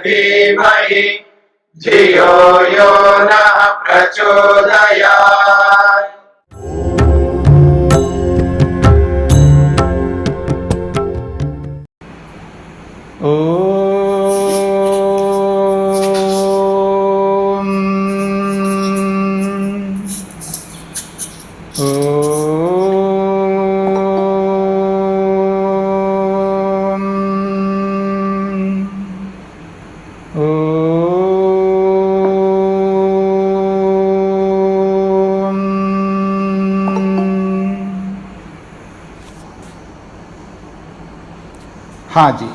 धीमहि धियो यो नः प्रचोदयात्। हाँ जी,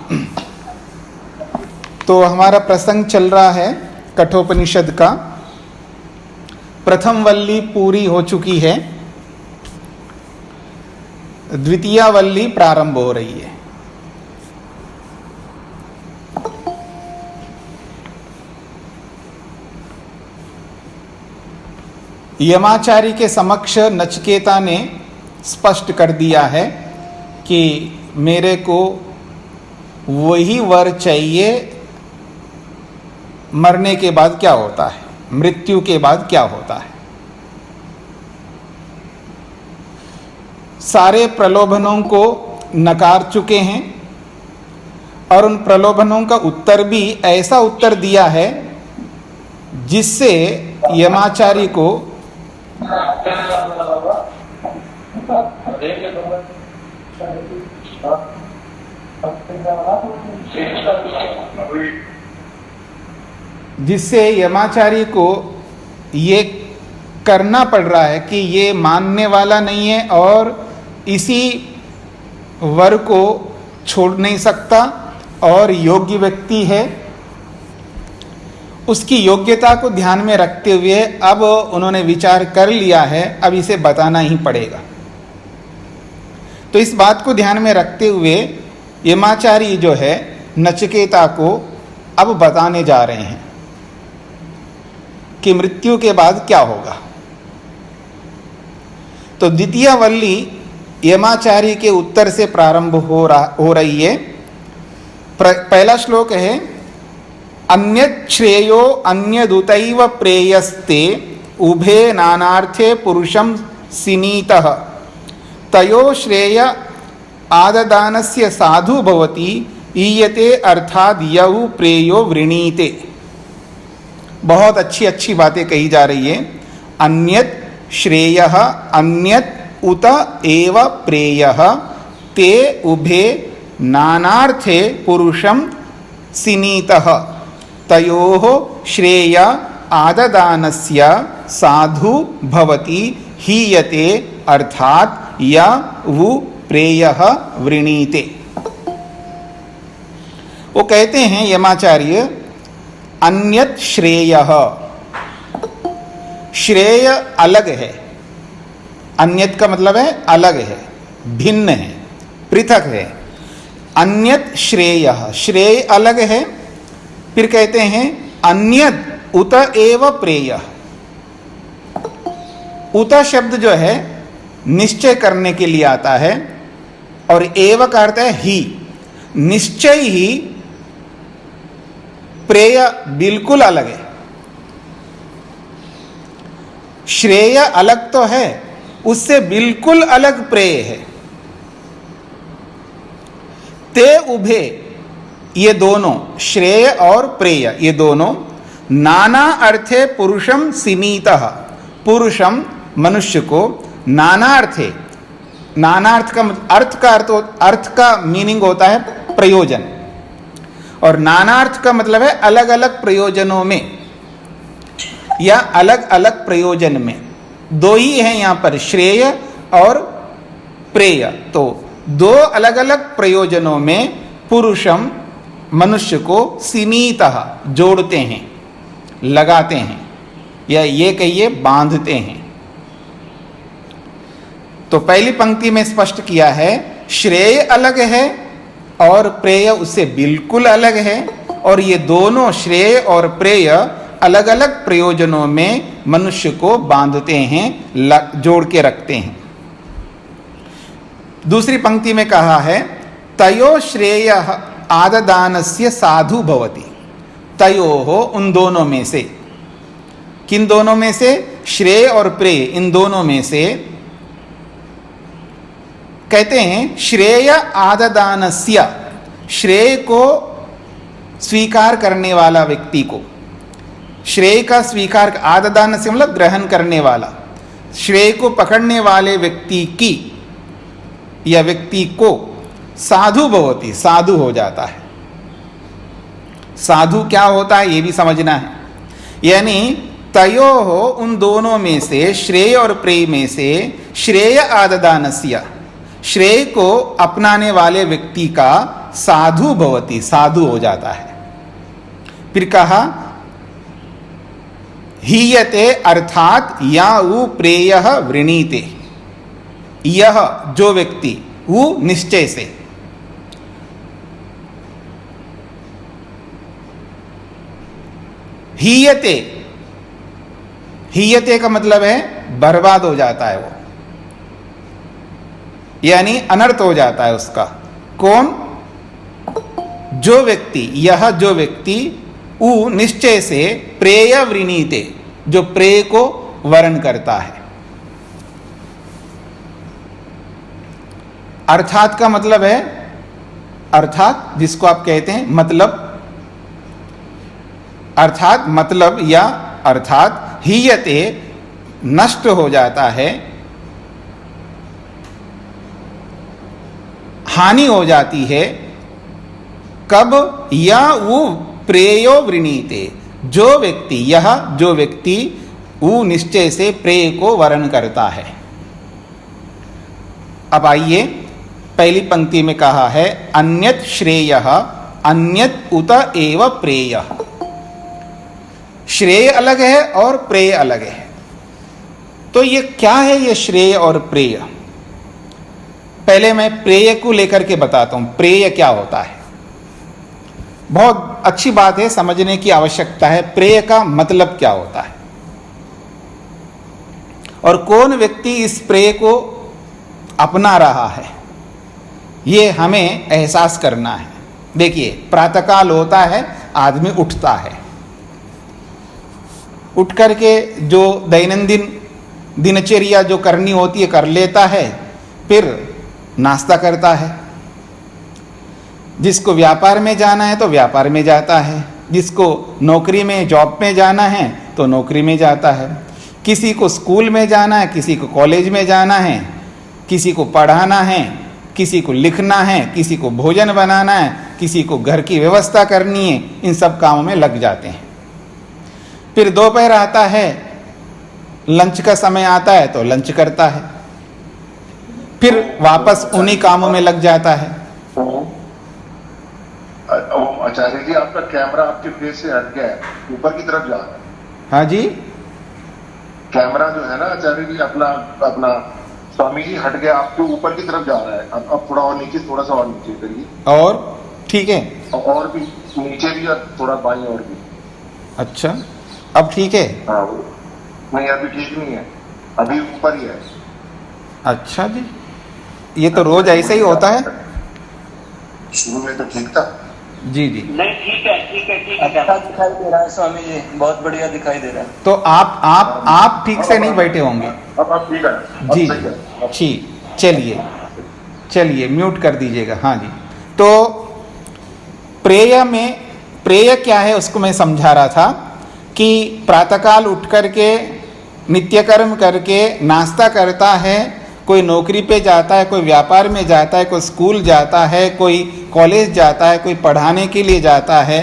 तो हमारा प्रसंग चल रहा है कठोपनिषद का। प्रथम वल्ली पूरी हो चुकी है, द्वितीय वल्ली प्रारंभ हो रही है। यमाचारी के समक्ष नचिकेता ने स्पष्ट कर दिया है कि मेरे को वही वर चाहिए, मरने के बाद क्या होता है, मृत्यु के बाद क्या होता है। सारे प्रलोभनों को नकार चुके हैं और उन प्रलोभनों का उत्तर भी ऐसा उत्तर दिया है जिससे यमाचारी को ये करना पड़ रहा है कि ये मानने वाला नहीं है और इसी वर को छोड़ नहीं सकता और योग्य व्यक्ति है। उसकी योग्यता को ध्यान में रखते हुए अब उन्होंने विचार कर लिया है, अब इसे बताना ही पड़ेगा। तो इस बात को ध्यान में रखते हुए यमाचारी जो है नचिकेता को अब बताने जा रहे हैं कि मृत्यु के बाद क्या होगा। तो द्वितीय वल्ली यमाचारी के उत्तर से प्रारंभ हो रही है। पहला श्लोक है, अन्यत् श्रेयो अन्यदुतैव प्रेयस्ते उभे नानार्थे पुरुषं सिनीतः तयो श्रेय आददानस्य साधु भवति ईयते अर्थाद यहु प्रेयो वृणीते। बहुत अच्छी अच्छी बातें कही जा रही है। अन्यत् श्रेयः अन्यत् उत एव प्रेयः ते उभे नानार्थे पुरुषं सिनीतः तयोः श्रेय आददानस्य साधु भवति हीयते अर्थात यवु प्रेयः वृणीते। वो कहते हैं यमाचार्य, अन्यत् श्रेयः, श्रेय अलग है। अन्यत् का मतलब है अलग है, भिन्न है, पृथक है। अन्यत् श्रेयः, श्रेय अलग है। फिर कहते हैं अन्यत् उत एव प्रेयः। उत शब्द जो है निश्चय करने के लिए आता है और एव का अर्थ है ही, निश्चय ही। प्रेय बिल्कुल अलग है। श्रेय अलग तो है, उससे बिल्कुल अलग प्रेय है। ते उभे, ये दोनों श्रेय और प्रेय ये दोनों नाना अर्थे पुरुषम सिनीतः, पुरुषम मनुष्य को नाना अर्थे, नाना अर्थ का मीनिंग होता है प्रयोजन, और नानार्थ का मतलब है अलग अलग प्रयोजनों में या अलग अलग प्रयोजन में। दो ही हैं यहाँ पर, श्रेय और प्रेय। तो दो अलग अलग प्रयोजनों में पुरुषम मनुष्य को सिनीतः जोड़ते हैं, लगाते हैं, या ये कहिए बांधते हैं। तो पहली पंक्ति में स्पष्ट किया है श्रेय अलग है और प्रेय उससे बिल्कुल अलग है, और ये दोनों श्रेय और प्रेय अलग अलग प्रयोजनों में मनुष्य को बांधते हैं, जोड़ के रखते हैं। दूसरी पंक्ति में कहा है तयो श्रेय आददानस्य साधु भवति, तयोः उन दोनों में से, किन दोनों में से? श्रेय और प्रेय, इन दोनों में से। कहते हैं श्रेय आददानस्य, श्रेय को स्वीकार करने वाला व्यक्ति को, श्रेय का स्वीकार, आददान से मतलब ग्रहण करने वाला, श्रेय को पकड़ने वाले व्यक्ति की या व्यक्ति को साधु भवति, साधु हो जाता है। साधु क्या होता है ये भी समझना है। यानी तयोः उन दोनों में से, श्रेय और प्रेय में से, श्रेय आददानस्य, श्रेय को अपनाने वाले व्यक्ति का साधु भवति, साधु हो जाता है। फिर कहा हीयते अर्थात या उ प्रेयः वृणीते, यह जो व्यक्ति, वो निश्चय से, हीयते, हीयते का मतलब है बर्बाद हो जाता है वो, यानी अनर्थ हो जाता है उसका। कौन? जो व्यक्ति, यह जो व्यक्ति उ निश्चय से प्रेय वृणीते, जो प्रेय को वर्ण करता है। अर्थात का मतलब है, अर्थात जिसको आप कहते हैं मतलब, अर्थात मतलब या अर्थात हीयते नष्ट हो जाता है, हानि हो जाती है। कब? या वो प्रेयो वृणीते, जो व्यक्ति, यह जो व्यक्ति वो निश्चय से प्रेय को वर्ण करता है। अब आइए, पहली पंक्ति में कहा है अन्यत श्रेयः अन्यत उत एव प्रेय। श्रेय अलग है और प्रेय अलग है। तो ये क्या है, ये श्रेय और प्रेय? पहले मैं प्रेय को लेकर के बताता हूं, प्रेय क्या होता है। बहुत अच्छी बात है, समझने की आवश्यकता है प्रेय का मतलब क्या होता है और कौन व्यक्ति इस प्रेय को अपना रहा है, ये हमें एहसास करना है। देखिए, प्रातःकाल होता है, आदमी उठता है, उठ करके जो दैनंदिन दिनचर्या जो करनी होती है कर लेता है, फिर नाश्ता करता है। जिसको व्यापार में जाना है तो व्यापार में जाता है, जिसको नौकरी में, जॉब में जाना है तो नौकरी में जाता है, किसी को स्कूल में जाना है, किसी को कॉलेज में जाना है, किसी को पढ़ाना है, किसी को लिखना है, किसी को भोजन बनाना है, किसी को घर की व्यवस्था करनी है, इन सब कामों में लग जाते हैं। फिर दोपहर आता है, लंच का समय आता है तो लंच करता है, फिर वापस उन्हीं कामों में लग जाता है। आचार्य जी, आपका कैमरा आपके फेस से हट गया है, ऊपर की तरफ जा रहा है। हाँ जी, कैमरा जो है ना आचार्य जी, अपना स्वामी जी हट गया, आपके ऊपर की तरफ जा रहा है। अब थोड़ा और नीचे, थोड़ा सा और नीचे करिए। और ठीक है, और भी नीचे भी और थोड़ा बाईं और भी। अच्छा, अब ठीक है? हाँ, नहीं अभी ठीक नहीं है, अभी ऊपर ही है। अच्छा जी, ये तो रोज ऐसे ही होता है। शुरू में तो ठीक था। जी जी, नहीं ठीक है, ठीक है, ठीक है। अच्छा दिखाई दे रहा है स्वामी जी, बहुत बढ़िया दिखाई दे रहा है। तो आप ठीक से नहीं बैठे होंगे। अब ठीक है, अब जी सही है। जी, चलिए म्यूट कर दीजिएगा। हाँ जी, तो प्रेय में, प्रेय क्या है उसको मैं समझा रहा था कि प्रातःकाल उठ करके नित्यकर्म करके नाश्ता करता है, कोई नौकरी पे जाता है, कोई व्यापार में जाता है, कोई स्कूल जाता है, कोई कॉलेज जाता है, कोई पढ़ाने के लिए जाता है,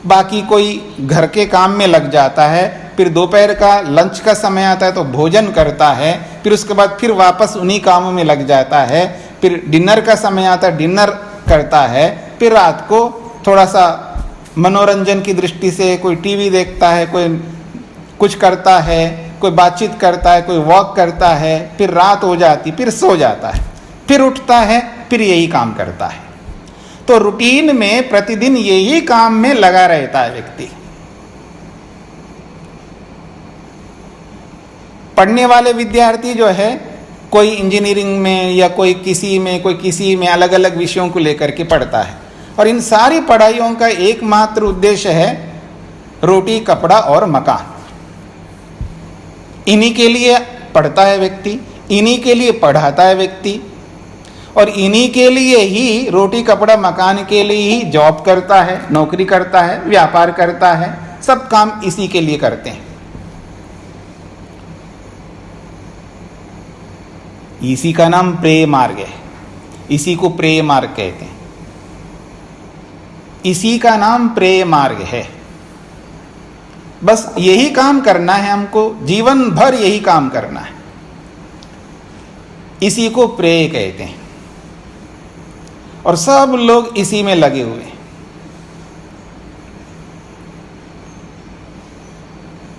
बाकी कोई घर के काम में लग जाता है, फिर दोपहर का लंच का समय आता है तो भोजन करता है, फिर उसके बाद फिर वापस उन्हीं कामों में लग जाता है, फिर डिनर का समय आता है, डिनर करता है, फिर रात को थोड़ा सा मनोरंजन की दृष्टि से कोई टीवी देखता है, कोई कुछ करता है, कोई बातचीत करता है, कोई वॉक करता है, फिर रात हो जाती, फिर सो जाता है, फिर उठता है, फिर यही काम करता है। तो रूटीन में प्रतिदिन यही काम में लगा रहता है व्यक्ति। पढ़ने वाले विद्यार्थी जो है, कोई इंजीनियरिंग में या कोई किसी में अलग अलग विषयों को लेकर के पढ़ता है। और इन सारी पढ़ाइयों का एकमात्र उद्देश्य है रोटी, कपड़ा और मकान। इन्हीं के लिए पढ़ता है व्यक्ति, इन्हीं के लिए पढ़ाता है व्यक्ति, और इन्हीं के लिए ही रोटी, कपड़ा, मकान के लिए ही जॉब करता है, नौकरी करता है, व्यापार करता है, सब काम इसी के लिए करते हैं। इसी का नाम प्रेय मार्ग है, इसी को प्रेय मार्ग कहते हैं। इसी का नाम प्रेय मार्ग है। बस यही काम करना है हमको, जीवन भर यही काम करना है। इसी को प्रेय कहते हैं और सब लोग इसी में लगे हुए हैं।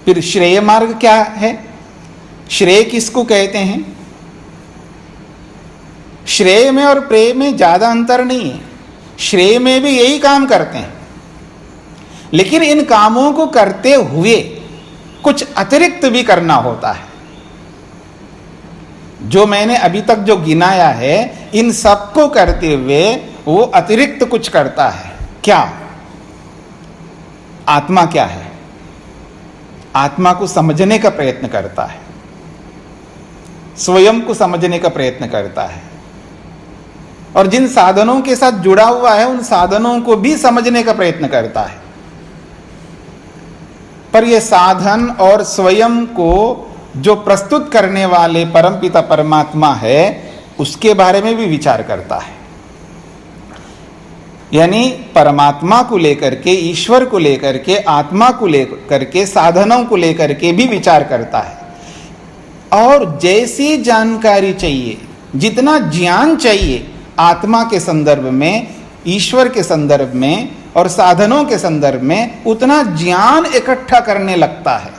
फिर श्रेय मार्ग क्या है? श्रेय किसको कहते हैं? श्रेय में और प्रेय में ज्यादा अंतर नहीं है। श्रेय में भी यही काम करते हैं, लेकिन इन कामों को करते हुए कुछ अतिरिक्त भी करना होता है। जो मैंने अभी तक जो गिनाया है, इन सबको करते हुए वो अतिरिक्त कुछ करता है। क्या? आत्मा क्या है? आत्मा को समझने का प्रयत्न करता है, स्वयं को समझने का प्रयत्न करता है, और जिन साधनों के साथ जुड़ा हुआ है उन साधनों को भी समझने का प्रयत्न करता है। पर यह साधन और स्वयं को जो प्रस्तुत करने वाले परमपिता परमात्मा है, उसके बारे में भी विचार करता है। यानी परमात्मा को लेकर के, ईश्वर को लेकर के, आत्मा को लेकर के, साधनों को लेकर के भी विचार करता है। और जैसी जानकारी चाहिए, जितना ज्ञान चाहिए आत्मा के संदर्भ में, ईश्वर के संदर्भ में और साधनों के संदर्भ में, उतना ज्ञान इकट्ठा करने लगता है।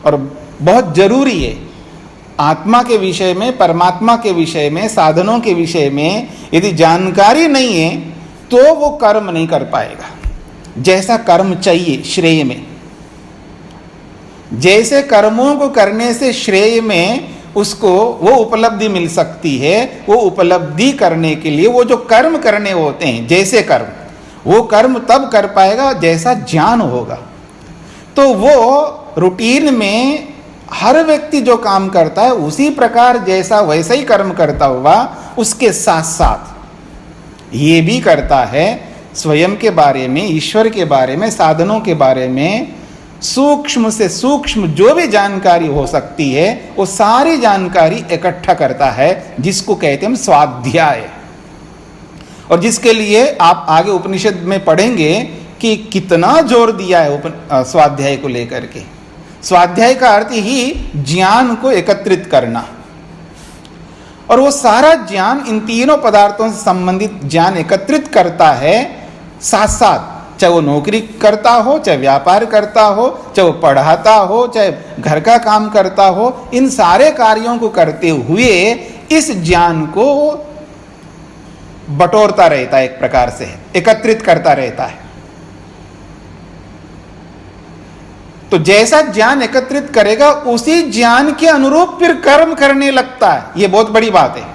और बहुत जरूरी है, आत्मा के विषय में, परमात्मा के विषय में, साधनों के विषय में यदि जानकारी नहीं है तो वो कर्म नहीं कर पाएगा जैसा कर्म चाहिए श्रेय में। जैसे कर्मों को करने से श्रेय में उसको वो उपलब्धि मिल सकती है, वो उपलब्धि करने के लिए वो जो कर्म करने होते हैं, जैसे कर्म, वो कर्म तब कर पाएगा जैसा ज्ञान होगा। तो वो रूटीन में हर व्यक्ति जो काम करता है उसी प्रकार जैसा वैसा ही कर्म करता हुआ, उसके साथ साथ ये भी करता है स्वयं के बारे में, ईश्वर के बारे में, साधनों के बारे में सूक्ष्म से सूक्ष्म जो भी जानकारी हो सकती है वो सारी जानकारी इकट्ठा करता है, जिसको कहते हैं हम स्वाध्याय। और जिसके लिए आप आगे उपनिषद में पढ़ेंगे कि कितना जोर दिया है स्वाध्याय को लेकर के। स्वाध्याय का अर्थ ही ज्ञान को एकत्रित करना, और वो सारा ज्ञान, इन तीनों पदार्थों से संबंधित ज्ञान एकत्रित करता है साथ साथ। चाहे वो नौकरी करता हो, चाहे व्यापार करता हो, चाहे वो पढ़ाता हो, चाहे घर का काम करता हो, इन सारे कार्यों को करते हुए इस ज्ञान को बटोरता रहता है, एक प्रकार से एकत्रित करता रहता है। तो जैसा ज्ञान एकत्रित करेगा उसी ज्ञान के अनुरूप फिर कर्म करने लगता है। यह बहुत बड़ी बात है।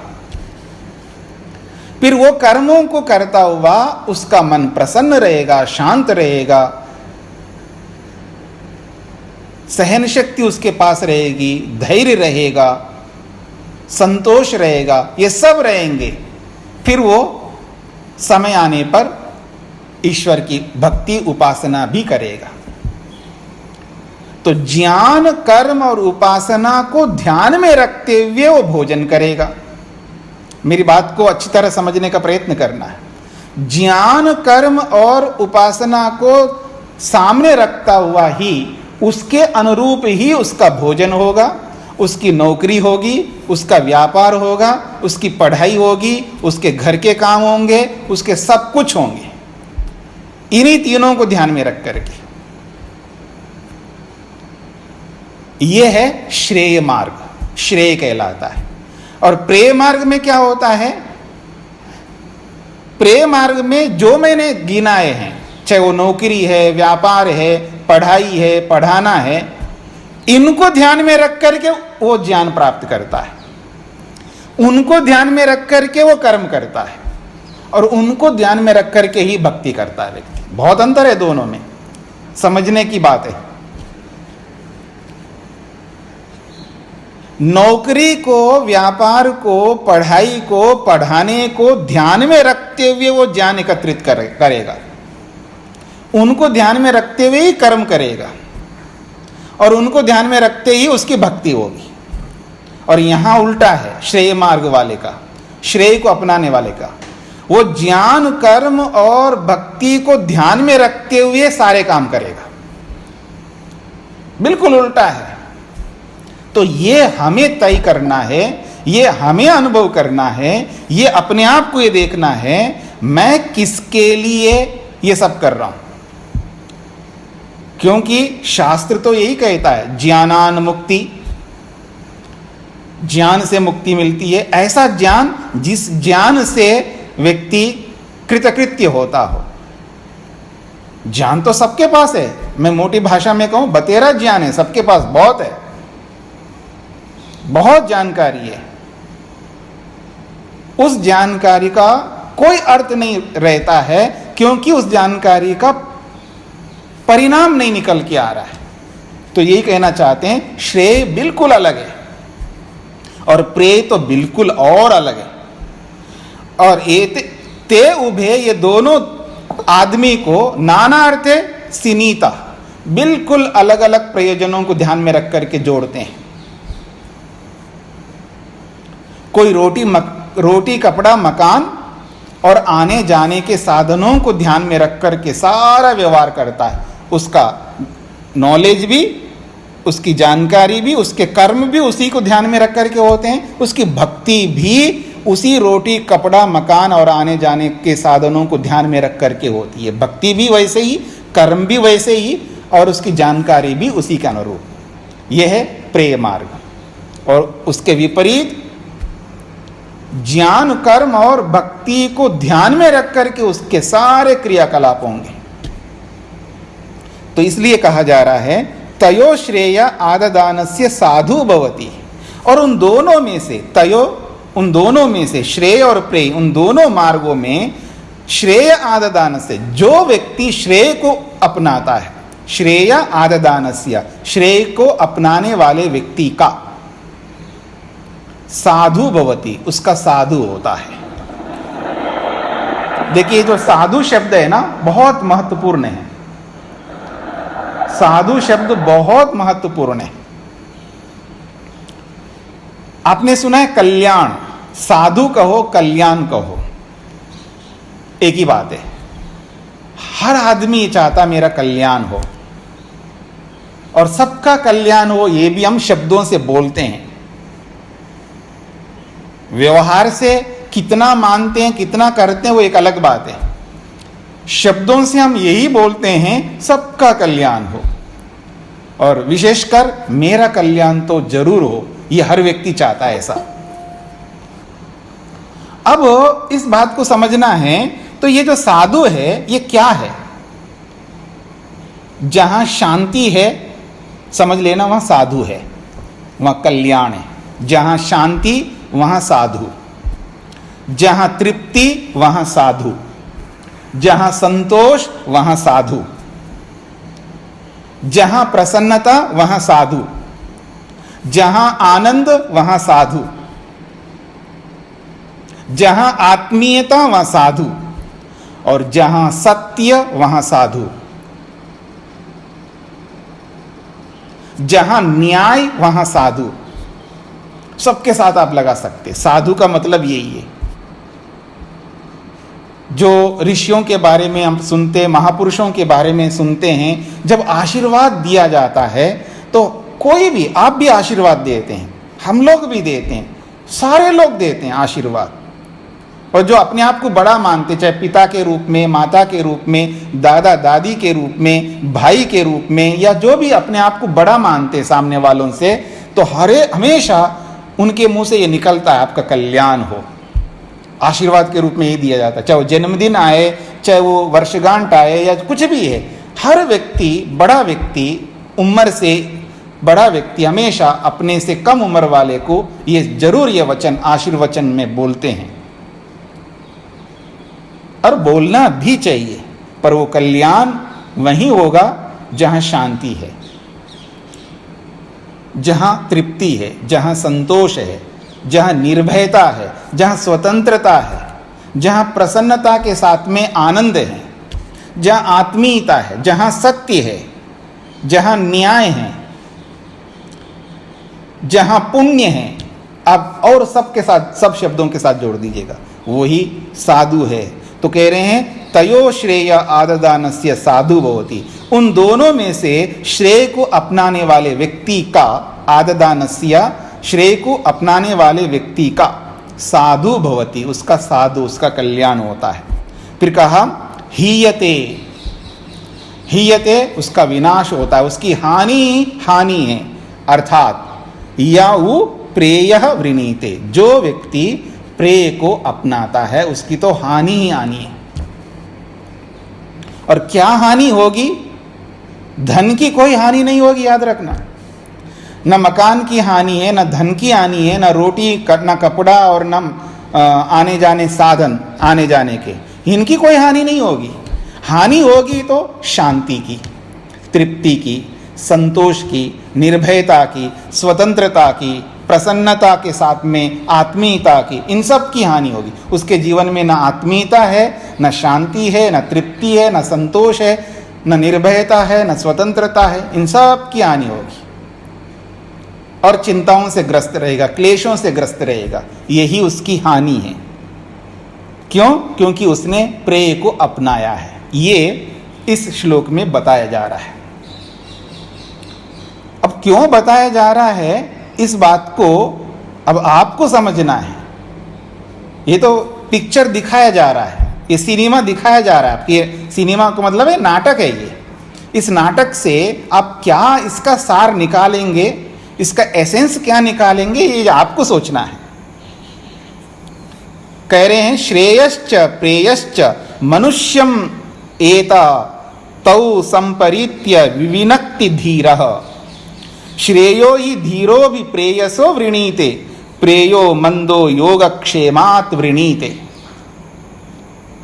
फिर वो कर्मों को करता हुआ उसका मन प्रसन्न रहेगा, शांत रहेगा, सहन शक्ति उसके पास रहेगी, धैर्य रहेगा, संतोष रहेगा, ये सब रहेंगे। फिर वो समय आने पर ईश्वर की भक्ति उपासना भी करेगा। तो ज्ञान, कर्म और उपासना को ध्यान में रखते हुए वो भोजन करेगा। मेरी बात को अच्छी तरह समझने का प्रयत्न करना है। ज्ञान, कर्म और उपासना को सामने रखता हुआ ही उसके अनुरूप ही उसका भोजन होगा, उसकी नौकरी होगी, उसका व्यापार होगा, उसकी पढ़ाई होगी, उसके घर के काम होंगे, उसके सब कुछ होंगे, इन्हीं तीनों को ध्यान में रख करके। यह है श्रेय मार्ग, श्रेय कहलाता है। और प्रेय मार्ग में क्या होता है? प्रेय मार्ग में जो मैंने गिनाए हैं, चाहे वो नौकरी है, व्यापार है, पढ़ाई है, पढ़ाना है, इनको ध्यान में रख करके वो ज्ञान प्राप्त करता है, उनको ध्यान में रख करके वो कर्म करता है। और उनको ध्यान में रख करके ही भक्ति करता है व्यक्ति। बहुत अंतर है दोनों में, समझने की बात है। नौकरी को, व्यापार को, पढ़ाई को, पढ़ाने को ध्यान में रखते हुए वो ज्ञान एकत्रित करेगा, उनको ध्यान में रखते हुए ही कर्म करेगा, और उनको ध्यान में रखते ही उसकी भक्ति होगी। और यहां उल्टा है श्रेय मार्ग वाले का, श्रेय को अपनाने वाले का, वो ज्ञान, कर्म और भक्ति को ध्यान में रखते हुए सारे काम करेगा। बिल्कुल उल्टा है। तो ये हमें तय करना है, ये हमें अनुभव करना है, ये अपने आप को ये देखना है, मैं किसके लिए ये सब कर रहा हूं। क्योंकि शास्त्र तो यही कहता है, ज्ञानान मुक्ति, ज्ञान से मुक्ति मिलती है। ऐसा ज्ञान जिस ज्ञान से व्यक्ति कृतकृत्य होता हो। ज्ञान तो सबके पास है, मैं मोटी भाषा में कहूं बतेरा ज्ञान है सबके पास, बहुत है, बहुत जानकारी है। उस जानकारी का कोई अर्थ नहीं रहता है, क्योंकि उस जानकारी का परिणाम नहीं निकल के आ रहा है। तो यही कहना चाहते हैं, श्रेय बिल्कुल अलग है और प्रेय तो बिल्कुल और अलग है। और ते उभे, ये दोनों आदमी को नाना अर्थे सीनीता, बिल्कुल अलग अलग प्रयोजनों को ध्यान में रख करके जोड़ते हैं। कोई रोटी कपड़ा मकान और आने जाने के साधनों को ध्यान में रख करके सारा व्यवहार करता है। उसका नॉलेज भी, उसकी जानकारी भी, उसके कर्म भी उसी को ध्यान में रख करके होते हैं। उसकी भक्ति भी उसी रोटी कपड़ा मकान और आने जाने के साधनों को ध्यान में रख करके होती है। भक्ति भी वैसे ही, कर्म भी वैसे ही, और उसकी जानकारी भी उसी के अनुरूप। यह है प्रेय मार्ग। और उसके विपरीत ज्ञान, कर्म और भक्ति को ध्यान में रख करके उसके सारे क्रियाकलाप होंगे। तो इसलिए कहा जा रहा है, तयो श्रेय आददानस्य साधु भवति। और उन दोनों में से, तयो उन दोनों में से, श्रेय और प्रेय उन दोनों मार्गों में श्रेय आददान से, जो व्यक्ति श्रेय को अपनाता है, श्रेय आददानस्य, श्रेय को अपनाने वाले व्यक्ति का, साधु भवति, उसका साधु होता है। देखिए जो साधु शब्द है ना, बहुत महत्वपूर्ण है। साधु शब्द बहुत महत्वपूर्ण है। आपने सुना है कल्याण, साधु कहो कल्याण कहो, एक ही बात है। हर आदमी चाहता मेरा कल्याण हो और सबका कल्याण हो, ये भी हम शब्दों से बोलते हैं। व्यवहार से कितना मानते हैं, कितना करते हैं, वो एक अलग बात है। शब्दों से हम यही बोलते हैं सबका कल्याण हो, और विशेषकर मेरा कल्याण तो जरूर हो, ये हर व्यक्ति चाहता है ऐसा। अब इस बात को समझना है, तो ये जो साधु है ये क्या है? जहां शांति है समझ लेना वहां साधु है, वहां कल्याण है। जहां शांति वहां साधु, जहां तृप्ति वहां साधु, जहां संतोष वहां साधु, जहां प्रसन्नता वहां साधु, जहां आनंद वहां साधु, जहां आत्मीयता वहां साधु, और जहां सत्य वहां साधु, जहां न्याय वहां साधु। सबके साथ आप लगा सकते। साधु का मतलब यही है। जो ऋषियों के बारे में हम सुनते, महापुरुषों के बारे में सुनते हैं, जब आशीर्वाद दिया जाता है तो कोई भी, आप भी आशीर्वाद देते हैं, हम लोग भी देते हैं, सारे लोग देते हैं आशीर्वाद। और जो अपने आप को बड़ा मानते, चाहे पिता के रूप में, माता के रूप में, दादा दादी के रूप में, भाई के रूप में, या जो भी अपने आप को बड़ा मानते सामने वालों से, तो हमेशा उनके मुंह से ये निकलता है आपका कल्याण हो। आशीर्वाद के रूप में ही दिया जाता है, चाहे वो जन्मदिन आए, चाहे वो वर्षगांठ आए, या कुछ भी है। हर व्यक्ति, बड़ा व्यक्ति, उम्र से बड़ा व्यक्ति हमेशा अपने से कम उम्र वाले को ये जरूर ये वचन आशीर्वचन में बोलते हैं। और बोलना भी चाहिए, पर वो कल्याण वहीं होगा जहां शांति है, जहां तृप्ति है, जहां संतोष है, जहां निर्भयता है, जहां स्वतंत्रता है, जहां प्रसन्नता के साथ में आनंद है, जहां आत्मीयता है, जहां सत्य है, जहां न्याय है, जहां पुण्य है। अब और सबके साथ, सब शब्दों के साथ जोड़ दीजिएगा, वही साधु है। तो कह रहे हैं तयो श्रेय आददानस्य साधु भवति, उन दोनों में से श्रेय को अपनाने वाले व्यक्ति का, आददानस्य श्रेय को अपनाने वाले व्यक्ति का साधु भवति, उसका साधु, उसका कल्याण होता है। फिर कहा हीयते, हीयते उसका विनाश होता है, उसकी हानि है। अर्थात याउ प्रेय वृणीते, जो व्यक्ति प्रेय को अपनाता है उसकी तो हानि ही हानि है। और क्या हानि होगी? धन की कोई हानि नहीं होगी, याद रखना। न मकान की हानि है, न धन की हानि है, न रोटी, न कपड़ा, और न आने जाने साधन, आने जाने के, इनकी कोई हानि नहीं होगी। हानि होगी तो शांति की, तृप्ति की, संतोष की, निर्भयता की, स्वतंत्रता की, प्रसन्नता के साथ में आत्मीयता की, इन सब की हानि होगी। उसके जीवन में न आत्मीयता है, न शांति है, न तृप्ति है, न संतोष है, न निर्भयता है, न स्वतंत्रता है, इन सब की हानि होगी। और चिंताओं से ग्रस्त रहेगा, क्लेशों से ग्रस्त रहेगा, यही उसकी हानि है। क्यों? क्योंकि उसने प्रेय को अपनाया है। ये इस श्लोक में बताया जा रहा है। अब क्यों बताया जा रहा है इस बात को अब आपको समझना है। ये तो पिक्चर दिखाया जा रहा है, ये सिनेमा दिखाया जा रहा है। आपकी सिनेमा को मतलब है नाटक है ये। इस नाटक से आप क्या इसका सार निकालेंगे, इसका एसेंस क्या निकालेंगे, ये आपको सोचना है। कह रहे हैं श्रेयश्च प्रेयश्च मनुष्यम एता तौ संपरीत्य विविनक्ति धीरः, श्रेयो ही धीरो भी प्रेयसो वृणीते, प्रेयो मंदो योगक्षेमात् वृणीते।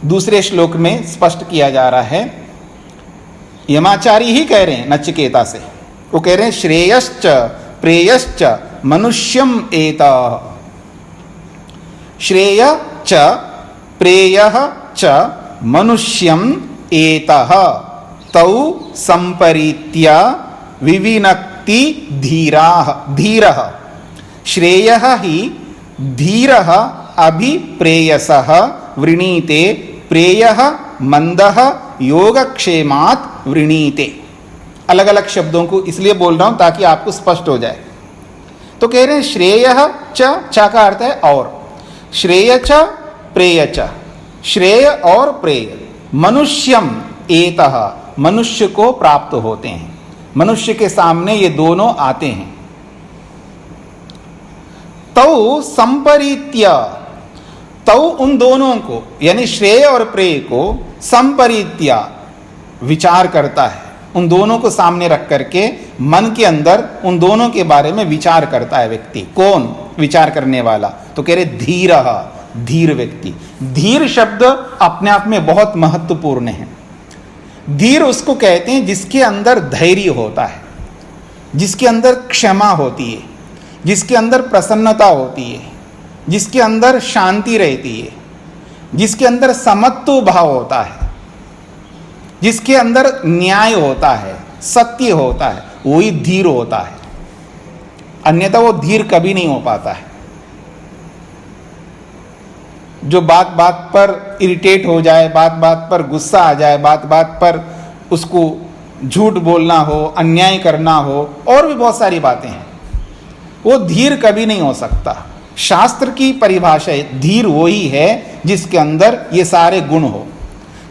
दूसरे श्लोक में स्पष्ट किया जा रहा है, यमाचारी ही कह रहे हैं नचिकेता से, वो कह रहे हैं श्रेयश्च प्रेयश्च मनुष्यम एता, श्रेय च प्रेयः च मनुष्यम एतः तौ संपरीत्य विविनक्ति धीरः, श्रेयः ही धीरः अभिप्रेयसः वृणीते, प्रेयः मंदः योगक्षेमात् वृणीते। अलग अलग शब्दों को इसलिए बोल रहा हूं ताकि आपको स्पष्ट हो जाए। तो कह रहे हैं श्रेयः च का अर्थ है और, श्रेय च प्रेय च, श्रेय और प्रेय मनुष्यम एतः, मनुष्य को प्राप्त होते हैं, मनुष्य के सामने ये दोनों आते हैं। तौ संपरीत्य, तौ उन दोनों को यानी श्रेय और प्रेय को संपरीत्य विचार करता है, उन दोनों को सामने रख करके मन के अंदर उन दोनों के बारे में विचार करता है व्यक्ति। कौन विचार करने वाला? तो कह रहे धीरः, धीर व्यक्ति। धीर शब्द अपने आप में बहुत महत्वपूर्ण है। धीर उसको कहते हैं जिसके अंदर धैर्य होता है, जिसके अंदर क्षमा होती है, जिसके अंदर प्रसन्नता होती है, जिसके अंदर शांति रहती है, जिसके अंदर समत्व भाव होता है, जिसके अंदर न्याय होता है, सत्य होता है, वही धीर होता है। अन्यथा वो धीर कभी नहीं हो पाता है। जो बात बात पर इरिटेट हो जाए, बात बात पर गुस्सा आ जाए, बात बात पर उसको झूठ बोलना हो, अन्याय करना हो, और भी बहुत सारी बातें हैं, वो धीर कभी नहीं हो सकता। शास्त्र की परिभाषा है धीर वही है जिसके अंदर ये सारे गुण हो।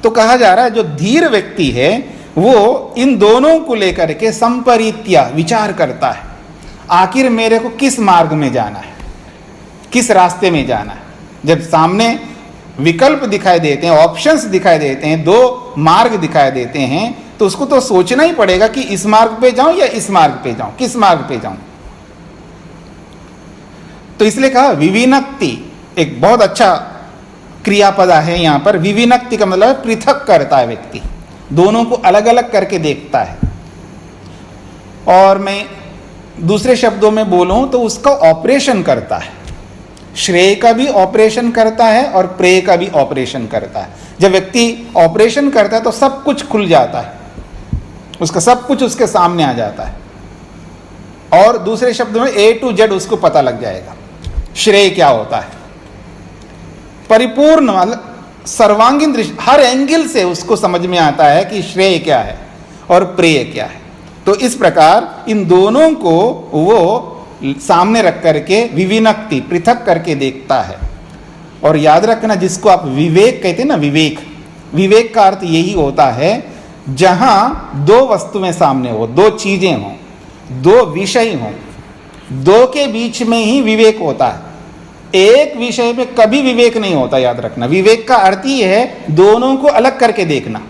तो कहा जा रहा है जो धीर व्यक्ति है वो इन दोनों को लेकर के संपरीत्या विचार करता है, आखिर मेरे को किस मार्ग में जाना है, किस रास्ते में जाना है। जब सामने विकल्प दिखाई देते हैं, ऑप्शंस दिखाई देते हैं, दो मार्ग दिखाई देते हैं, तो उसको तो सोचना ही पड़ेगा कि इस मार्ग पे जाऊं या इस मार्ग पे जाऊं, किस मार्ग पे जाऊं। तो इसलिए कहा विविनक्ति, एक बहुत अच्छा क्रियापद है यहाँ पर। विविनक्ति का मतलब पृथक करता है व्यक्ति, दोनों को अलग अलग करके देखता है। और मैं दूसरे शब्दों में बोलूं तो उसका ऑपरेशन करता है। श्रेय का भी ऑपरेशन करता है और प्रेय का भी ऑपरेशन करता है। जब व्यक्ति ऑपरेशन करता है तो सब कुछ खुल जाता है, उसका सब कुछ उसके सामने आ जाता है, और दूसरे शब्द में A to Z उसको पता लग जाएगा श्रेय क्या होता है। परिपूर्ण मतलब सर्वांगीण दृष्टि, हर एंगल से उसको समझ में आता है कि श्रेय क्या है और प्रेय क्या है। तो इस प्रकार इन दोनों को वो सामने रख करके विविनक्ति पृथक करके देखता है। और याद रखना, जिसको आप विवेक कहते हैं ना, विवेक का अर्थ यही होता है जहां दो वस्तुएं सामने हो, दो चीजें हों, दो विषय हों, दो के बीच में ही विवेक होता है। एक विषय में कभी विवेक नहीं होता, याद रखना। विवेक का अर्थ ही है दोनों को अलग करके देखना।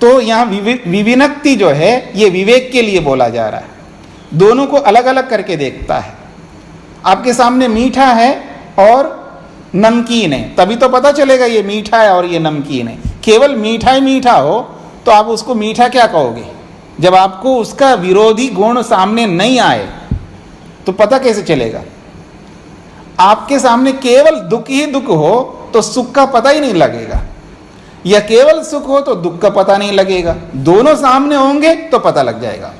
तो यहाँ विविनक्ति जो है ये विवेक के लिए बोला जा रहा है, दोनों को अलग अलग करके देखता है। आपके सामने मीठा है और नमकीन है, तभी तो पता चलेगा ये मीठा है और ये नमकीन है। केवल मीठा ही मीठा हो तो आप उसको मीठा क्या कहोगे? जब आपको उसका विरोधी गुण सामने नहीं आए तो पता कैसे चलेगा? आपके सामने केवल दुख ही दुख हो तो सुख का पता ही नहीं लगेगा, या केवल सुख हो तो दुख का पता नहीं लगेगा। दोनों सामने होंगे तो पता लग जाएगा।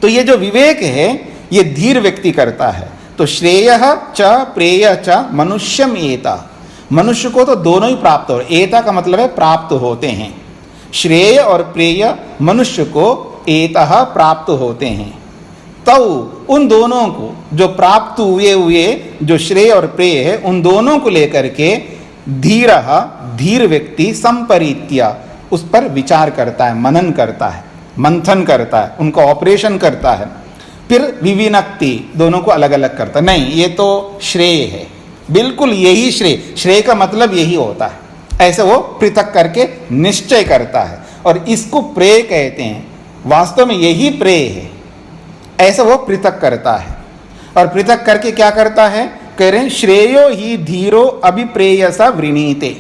तो ये जो विवेक है ये धीर व्यक्ति करता है। तो श्रेयः च प्रेय च मनुष्यम एता, मनुष्य को तो दोनों ही प्राप्त हो। एता का मतलब है प्राप्त होते हैं। श्रेय और प्रेय मनुष्य को एतः प्राप्त होते हैं। तो उन दोनों को जो प्राप्त हुए जो श्रेय और प्रेय है, उन दोनों को लेकर के धीर व्यक्ति संपरीत्या उस पर विचार करता है, मनन करता है, मंथन करता है, उनका ऑपरेशन करता है। फिर विविनक्ति दोनों को अलग अलग करता है। नहीं, ये तो श्रेय है, बिल्कुल यही श्रेय का मतलब यही होता है। ऐसे वो पृथक करके निश्चय करता है और इसको प्रेय कहते हैं। वास्तव में यही प्रेय है, ऐसा वो पृथक करता है। और पृथक करके क्या करता है? कह रहे हैं श्रेयो ही धीरो अभिप्रेयसा वृणीते।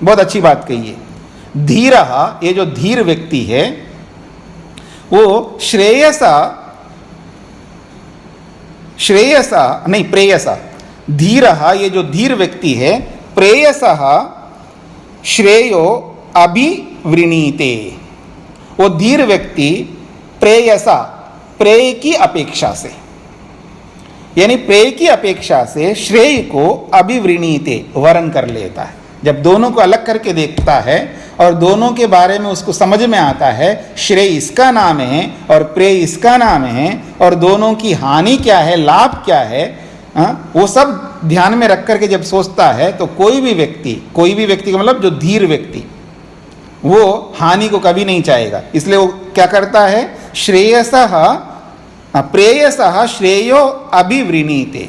बहुत अच्छी बात कही है। धीरः, ये जो धीर व्यक्ति है वो प्रेयसा, धीरः ये जो धीर व्यक्ति है, प्रेयसः श्रेयो अभिवृणीते। वो धीर व्यक्ति प्रेयसा, प्रेय की अपेक्षा से, यानी प्रेय की अपेक्षा से श्रेय को अभिवृणीते वरण कर लेता है। जब दोनों को अलग करके देखता है और दोनों के बारे में उसको समझ में आता है, श्रेय इसका नाम है और प्रेय इसका नाम है, और दोनों की हानि क्या है, लाभ क्या है, वो सब ध्यान में रख करके जब सोचता है तो कोई भी व्यक्ति का मतलब जो धीर व्यक्ति, वो हानि को कभी नहीं चाहेगा। इसलिए वो क्या करता है? प्रेयसः श्रेयो अभिवृणीते,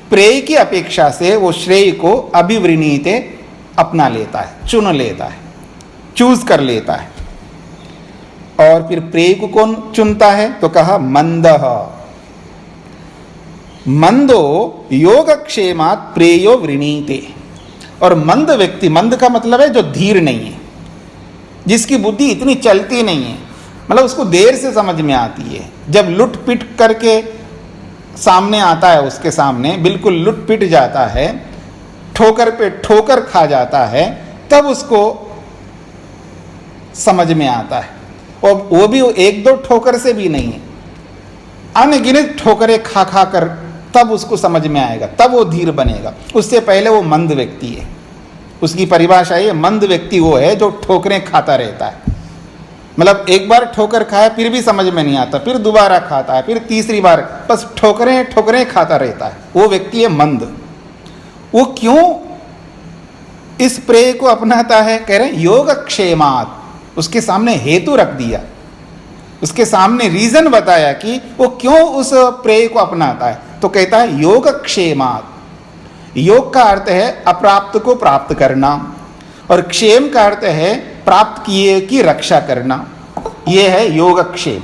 प्रेय की अपेक्षा से वो श्रेय को अभिवृणीते अपना लेता है, चुन लेता है, चूज कर लेता है। और फिर प्रेय को कौन चुनता है? तो कहा मंदः, मंदो योगक्षेमात् प्रेयो वृणीते। और मंद व्यक्ति, मंद का मतलब है जो धीर नहीं है, जिसकी बुद्धि इतनी चलती नहीं है, मतलब उसको देर से समझ में आती है। जब लुट पिट करके सामने आता है, उसके सामने बिल्कुल लुट पिट जाता है, ठोकर पे ठोकर खा जाता है, तब उसको समझ में आता है। और वो भी एक दो ठोकर से भी नहीं है, अनगिनत ठोकरें खा खा कर तब उसको समझ में आएगा, तब वो धीर बनेगा। उससे पहले वो मंद व्यक्ति है। उसकी परिभाषा है, मंद व्यक्ति वो है जो ठोकरें खाता रहता है। मतलब एक बार ठोकर खाया फिर भी समझ में नहीं आता, फिर दोबारा खाता है, फिर तीसरी बार, बस ठोकरें खाता रहता है, वो व्यक्ति है मंद। वो क्यों इस प्रेय को अपनाता है? कह रहे योगक्षेमात्, उसके सामने हेतु रख दिया, उसके सामने रीजन बताया कि वो क्यों उस प्रेय को अपनाता है। तो कहता है योगक्षेमात्। योग का अर्थ है अप्राप्त को प्राप्त करना, और क्षेम का अर्थ है प्राप्त किए की रक्षा करना। यह है योगक्षेम।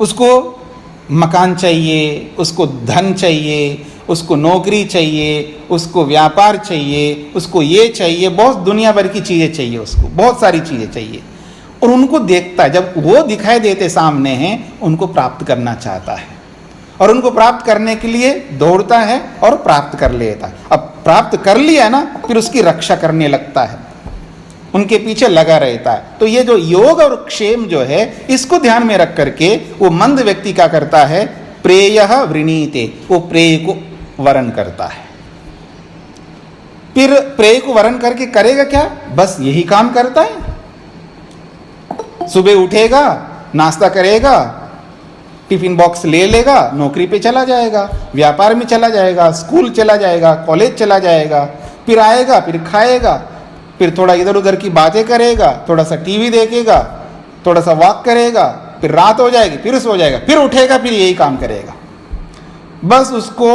उसको मकान चाहिए, उसको धन चाहिए, उसको नौकरी चाहिए, उसको व्यापार चाहिए, उसको ये चाहिए, बहुत दुनिया भर की चीज़ें चाहिए, उसको बहुत सारी चीज़ें चाहिए। और उनको देखता है, जब वो दिखाई देते सामने हैं, उनको प्राप्त करना चाहता है और उनको प्राप्त करने के लिए दौड़ता है और प्राप्त कर लेता है। अब प्राप्त कर लिया ना, फिर उसकी रक्षा करने लगता है, उनके पीछे लगा रहता है। तो ये जो योग और क्षेम जो है, इसको ध्यान में रख करके वो मंद व्यक्ति क्या करता है, प्रेयः वृणीते, वो प्रेय को वरण करता है। फिर प्रेय को वरण करके करेगा क्या, बस यही काम करता है। सुबह उठेगा, नाश्ता करेगा, टिफिन बॉक्स ले लेगा, नौकरी पे चला जाएगा, व्यापार में चला जाएगा, स्कूल चला जाएगा, कॉलेज चला जाएगा, फिर आएगा, फिर खाएगा, फिर थोड़ा इधर उधर की बातें करेगा, थोड़ा सा टीवी देखेगा, थोड़ा सा वॉक करेगा, फिर रात हो जाएगी, फिर सो जाएगा, फिर उठेगा, फिर यही काम करेगा। बस उसको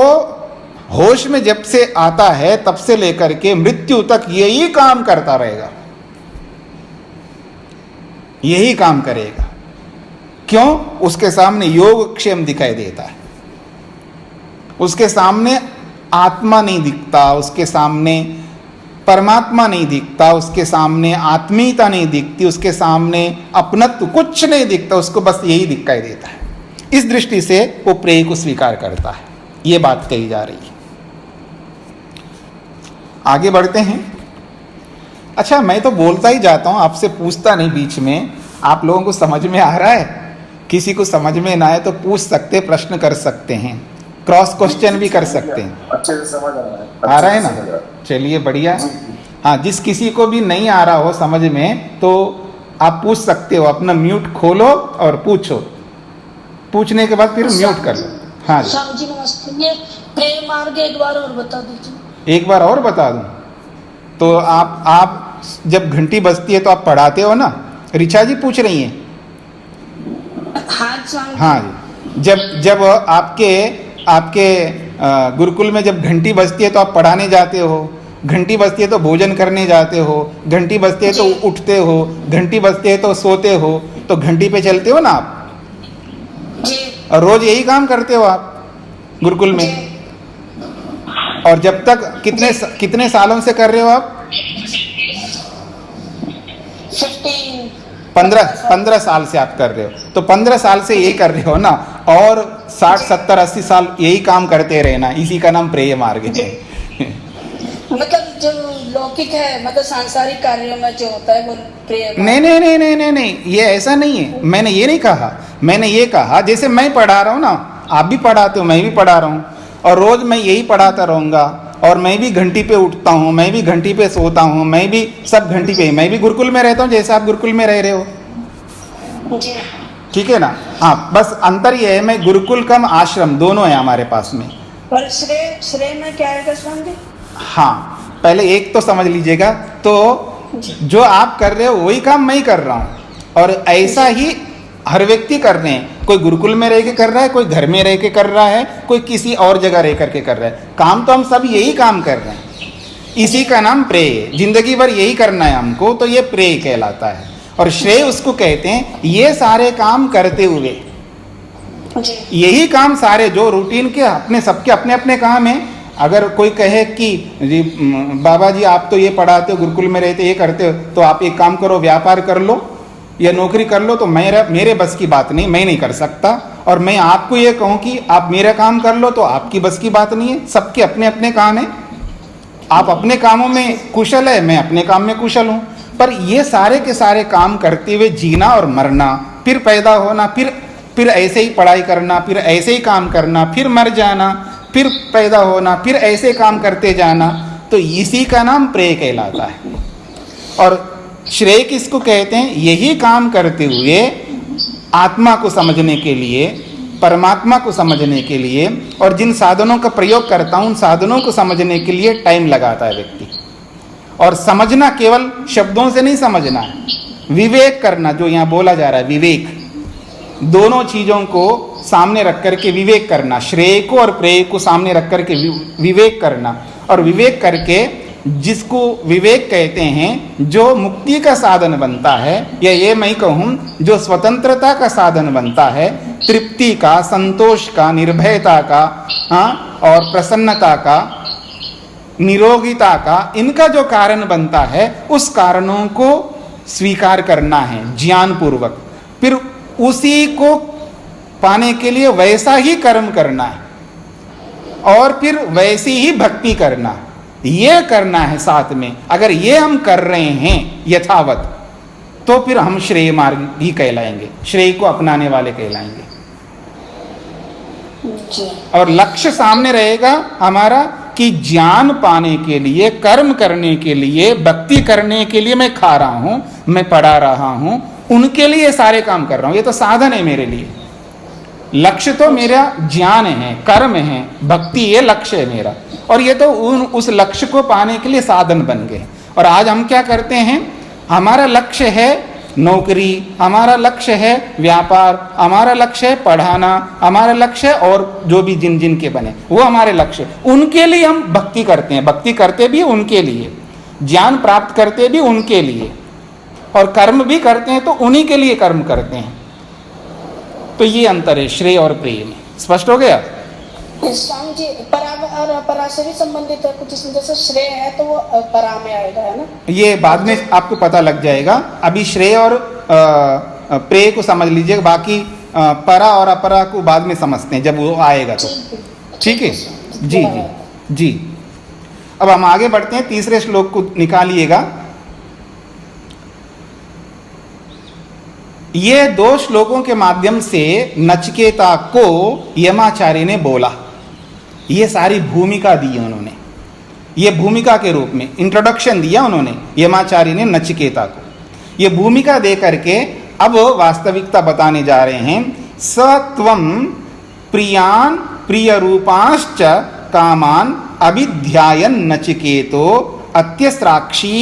होश में जब से आता है तब से लेकर के मृत्यु तक यही काम करता रहेगा, यही काम करेगा। क्यों? उसके सामने योगक्षेम दिखाई देता है, उसके सामने आत्मा नहीं दिखता, उसके सामने परमात्मा नहीं दिखता, उसके सामने आत्मीयता नहीं दिखती, उसके सामने अपनत्व कुछ नहीं दिखता, उसको बस यही दिखाई देता है। इस दृष्टि से वो प्रेय को स्वीकार करता है, ये बात कही जा रही है। आगे बढ़ते हैं। अच्छा, मैं तो बोलता ही जाता हूं, आपसे पूछता नहीं बीच में। आप लोगों को समझ में आ रहा है? किसी को समझ में ना आए तो पूछ सकते, प्रश्न कर सकते हैं, क्रॉस क्वेश्चन भी कर सकते हैं। अच्छे से समझ आ रहा है, आ रहा है ना? चलिए, बढ़िया। हाँ, जिस किसी को भी नहीं आ रहा हो समझ में तो आप पूछ सकते हो, अपना म्यूट खोलो और पूछो, पूछने के बाद फिर म्यूट कर लो। हाँ जी, स्वामी जी नमस्ते। ये प्रेय मार्ग एक बार और बता दीजिए। एक बार और बता दूं तो आप जब घंटी बजती है तो आप पढ़ाते हो ना? ऋचा जी पूछ रही हैं। हाँ स्वामी जी। हाँ जी, जब आपके गुरुकुल में जब घंटी बजती है तो आप पढ़ाने जाते हो, घंटी बजती है तो भोजन करने जाते हो, घंटी बजती है तो उठते हो, घंटी बजती है तो सोते हो, तो घंटी पे चलते हो ना आप, जी और रोज यही काम करते हो आप गुरुकुल में। और जब तक कितने सालों से कर रहे हो आप? 15 साल से आप कर रहे हो, तो 15 साल से यही कर रहे हो ना, और 60 70 80 साल यही काम करते रहना, इसी का नाम प्रेय मार्ग है। मतलब जो लौकिक है, मतलब सांसारिक कार्यों में जो होता है वो प्रेय। नहीं, ये ऐसा नहीं है। मैंने ये नहीं कहा, मैंने ये कहा जैसे मैं पढ़ा रहा हूँ ना, आप भी पढ़ाते हो, मैं भी पढ़ा रहा हूँ, और रोज मैं यही पढ़ाता रहूँगा, और मैं भी घंटी पे उठता हूँ, मैं भी घंटी पे सोता हूँ, मैं भी सब घंटी पे, मैं भी गुरुकुल में रहता हूँ जैसे आप गुरुकुल में रह रहे हो। जी ठीक है ना? हाँ, बस अंतर ये है, मैं गुरुकुल कम आश्रम दोनों है हमारे पास में। और श्रेय में क्या है स्वामी जी? हाँ, पहले एक तो समझ लीजिएगा, तो जो आप कर रहे हो वही काम मैं ही कर रहा हूँ, और ऐसा ही हर व्यक्ति कर रहे हैं। कोई गुरुकुल में रह के कर रहा है, कोई घर में रह के कर रहा है, कोई किसी और जगह रह करके कर रहा है। काम तो हम सब यही काम कर रहे हैं, इसी का नाम प्रेय है। जिंदगी भर यही करना है हमको, तो ये प्रेय कहलाता है। और श्रेय उसको कहते हैं ये सारे काम करते हुए, यही काम सारे जो रूटीन के अपने सबके अपने अपने काम हैं। अगर कोई कहे कि जी बाबा जी आप तो ये पढ़ाते हो, गुरुकुल में रहते, ये करते हो, तो आप एक काम करो, व्यापार कर लो या नौकरी कर लो, तो मेरे बस की बात नहीं, मैं नहीं कर सकता। और मैं आपको ये कहूँ कि आप मेरा काम कर लो, तो आपकी बस की बात नहीं है। सबके अपने अपने काम हैं, आप अपने कामों में कुशल है, मैं अपने काम में कुशल हूँ। पर ये सारे के सारे काम करते हुए जीना और मरना, फिर पैदा होना, फिर ऐसे ही पढ़ाई करना, फिर ऐसे ही काम करना, फिर मर जाना, फिर पैदा होना, फिर ऐसे काम करते जाना, तो इसी का नाम प्रेय कहलाता है। और श्रेय किसको कहते हैं? यही काम करते हुए आत्मा को समझने के लिए, परमात्मा को समझने के लिए, और जिन साधनों का प्रयोग करता हूं उन साधनों को समझने के लिए टाइम लगाता है व्यक्ति। और समझना केवल शब्दों से नहीं समझना है, विवेक करना, जो यहाँ बोला जा रहा है विवेक, दोनों चीजों को सामने रख करके विवेक करना, श्रेय को और प्रेय को सामने रख करके विवेक करना। और विवेक करके जिसको विवेक कहते हैं, जो मुक्ति का साधन बनता है, या ये मैं कहूँ जो स्वतंत्रता का साधन बनता है, तृप्ति का, संतोष का, निर्भयता का, हाँ, और प्रसन्नता का, निरोगिता का, इनका जो कारण बनता है उस कारणों को स्वीकार करना है ज्ञान पूर्वक। फिर उसी को पाने के लिए वैसा ही कर्म करना है और फिर वैसी ही भक्ति करना, ये करना है साथ में। अगर ये हम कर रहे हैं यथावत तो फिर हम श्रेय मार्ग ही कहलाएंगे, श्रेय को अपनाने वाले कहलाएंगे। जी। और लक्ष्य सामने रहेगा हमारा कि ज्ञान पाने के लिए, कर्म करने के लिए, भक्ति करने के लिए मैं खा रहा हूं, मैं पढ़ा रहा हूं, उनके लिए सारे काम कर रहा हूं, ये तो साधन है मेरे लिए। लक्ष्य तो मेरा ज्ञान है, कर्म है, भक्ति ये लक्ष्य है मेरा, और ये तो उस लक्ष्य को पाने के लिए साधन बन गए। और आज हम क्या करते हैं, हमारा लक्ष्य है नौकरी, हमारा लक्ष्य है व्यापार, हमारा लक्ष्य है पढ़ाना, हमारा लक्ष्य है और जो भी जिन जिन के बने वो हमारे लक्ष्य, उनके लिए हम भक्ति करते हैं। भक्ति करते भी उनके लिए, ज्ञान प्राप्त करते भी उनके लिए, और कर्म भी करते हैं तो उन्हीं के लिए कर्म करते हैं। तो ये अंतर है श्रेय और प्रेय में। स्पष्ट हो गया? स्वामी जी, परा और अपरा से भी संबंधित है कुछ, इसमें जैसे श्रेय है तो वो परा में आएगा, है ना? ये बाद में आपको पता लग जाएगा। अभी श्रेय और प्रेय को समझ लीजिएगा, बाकी परा और अपरा को बाद में समझते हैं जब वो आएगा तो। ठीक है जी जी जी। अब हम आगे बढ़ते हैं, तीसरे श्लोक को निकालिएगा। ये 2 श्लोकों के माध्यम से नचिकेता को यमाचार्य ने बोला। ये सारी भूमिका दी उन्होंने, ये भूमिका के रूप में इंट्रोडक्शन दिया उन्होंने यमाचार्य ने नचिकेता को। ये भूमिका दे करके अब वास्तविकता बताने जा रहे हैं। स त्वं प्रियान प्रिय रूपांश्च कामान अभिध्यायन नचिकेतो अत्यस्राक्षी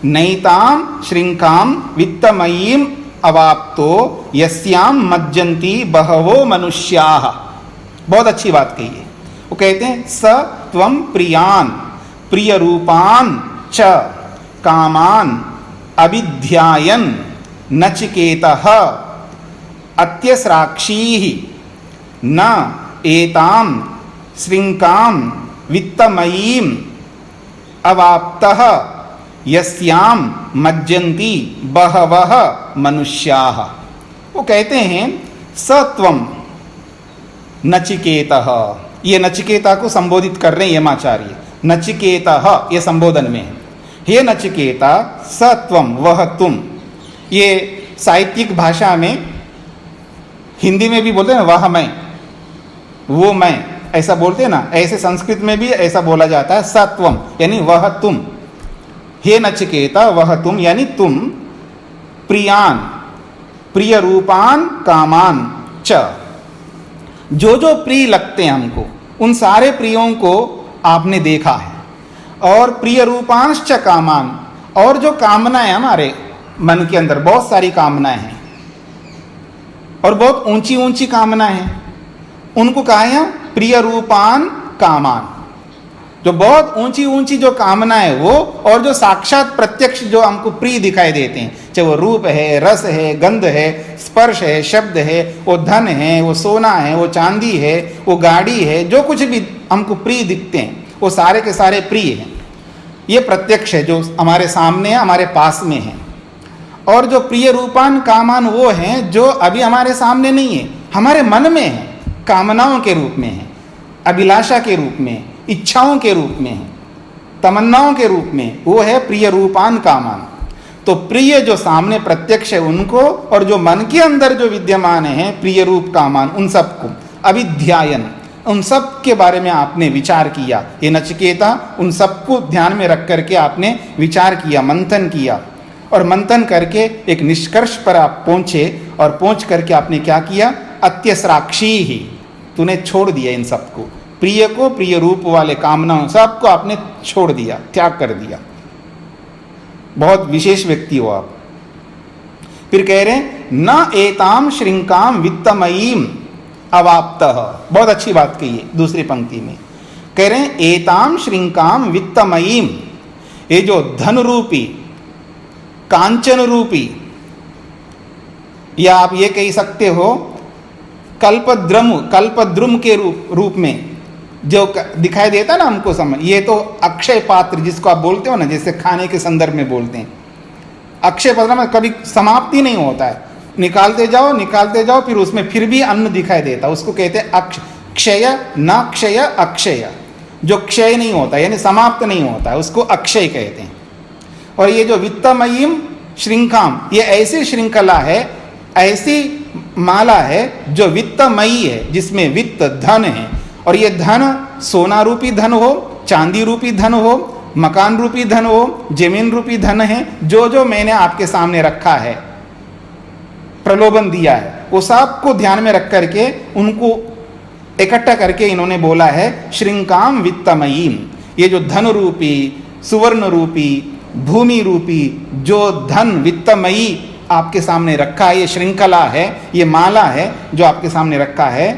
नैताम श्रृंकाम वित्तमयीम अवाप्तो यस्याम मज्जन्ति बहवो मनुष्याः। बहुत अच्छी बात कही है। वो कहते हैं स त्वं प्रियान प्रिय रूपान च कामान अभिध्यायन नचिकेतः अत्यस्राक्षीः न एताम श्रृंकाम वित्तमयीम अवाप्तः यस्याम मज्जन्ति बहवः मनुष्याः। वो कहते हैं सत्वम नचिकेतः, ये नचिकेता को संबोधित कर रहे हैं यमाचार्य। नचिकेतः ये संबोधन में है। हे नचिकेता, सत्वम वह तुम। ये साहित्यिक भाषा में, हिंदी में भी बोलते हैं वह मैं, वो मैं, ऐसा बोलते हैं ना, ऐसे संस्कृत में भी ऐसा बोला जाता है। सत्वम यानी वह तुम। हे नचिकेता वह तुम यानी तुम, प्रियान प्रिय रूपान कामान च, जो जो प्रिय लगते हैं हमको उन सारे प्रियों को आपने देखा है। और प्रिय रूपांश्च कामान, और जो कामनाएं हमारे मन के अंदर, बहुत सारी कामनाएं हैं और बहुत ऊंची ऊंची कामनाएं हैं, उनको कहा है प्रिय रूपान कामान। जो बहुत ऊंची ऊंची जो कामना है वो, और जो साक्षात प्रत्यक्ष जो हमको प्रिय दिखाई देते हैं, चाहे वो रूप है, रस है, गंध है, स्पर्श है, शब्द है, वो धन है, वो सोना है, वो चांदी है, वो गाड़ी है, जो कुछ भी हमको प्रिय दिखते हैं वो सारे के सारे प्रिय हैं। ये प्रत्यक्ष है जो हमारे सामने है, हमारे पास में है। और जो प्रिय रूपान कामान वो हैं जो अभी हमारे सामने नहीं है, हमारे मन में है, कामनाओं के रूप में है, अभिलाषा के रूप में, इच्छाओं के रूप में है, तमन्नाओं के रूप में, वो है प्रिय रूपान कामान। तो प्रिय जो सामने प्रत्यक्ष है उनको, और जो मन के अंदर जो विद्यमान है प्रिय रूप कामान, उन सबको अभिध्यायन, उन सब के बारे में आपने विचार किया। ये नचिकेता, उन सबको ध्यान में रख करके आपने विचार किया, मंथन किया, और मंथन करके एक निष्कर्ष पर आप पहुंचे। और पहुंच करके आपने क्या किया, अत्यस्राक्षी ही, तूने छोड़ दिया इन सबको, प्रिय को, प्रिय रूप वाले कामनाओं सबको आपने छोड़ दिया, त्याग कर दिया। बहुत विशेष व्यक्ति हो आप। फिर कह रहे हैं न एताम श्रृंकाम वित्तमयीम अवाप्तः। बहुत अच्छी बात कही है दूसरी पंक्ति में, कह रहे हैं एताम श्रृंकाम वित्तमयीम, ये जो धन रूपी, कांचन रूपी, या आप ये कह सकते हो कल्पद्रुम के रूप में जो दिखाई देता ना हमको समझ, ये तो अक्षय पात्र जिसको आप बोलते हो ना, जैसे खाने के संदर्भ में बोलते हैं, अक्षय पात्र में कभी समाप्ति नहीं होता है, निकालते जाओ फिर उसमें फिर भी अन्न दिखाई देता, उसको कहते हैं क्षय न क्षय अक्षय, जो क्षय नहीं होता यानी समाप्त नहीं होता है, उसको अक्षय कहते हैं। और ये जो वित्तमयीम श्रृंखाम, ये ऐसी श्रृंखला है, ऐसी माला है जो वित्तमयी है, जिसमें वित्त धन है, और ये धन सोना रूपी धन हो, चांदी रूपी धन हो, मकान रूपी धन हो, जमीन रूपी धन है, जो जो मैंने आपके सामने रखा है, प्रलोभन दिया है, वो सब को ध्यान में रख करके उनको इकट्ठा करके इन्होंने बोला है श्रृंकाम वित्तमयीम। ये जो धन रूपी, सुवर्ण रूपी, भूमि रूपी जो धन वित्तमयी आपके सामने रखा है, ये श्रृंखला है, ये माला है जो आपके सामने रखा है,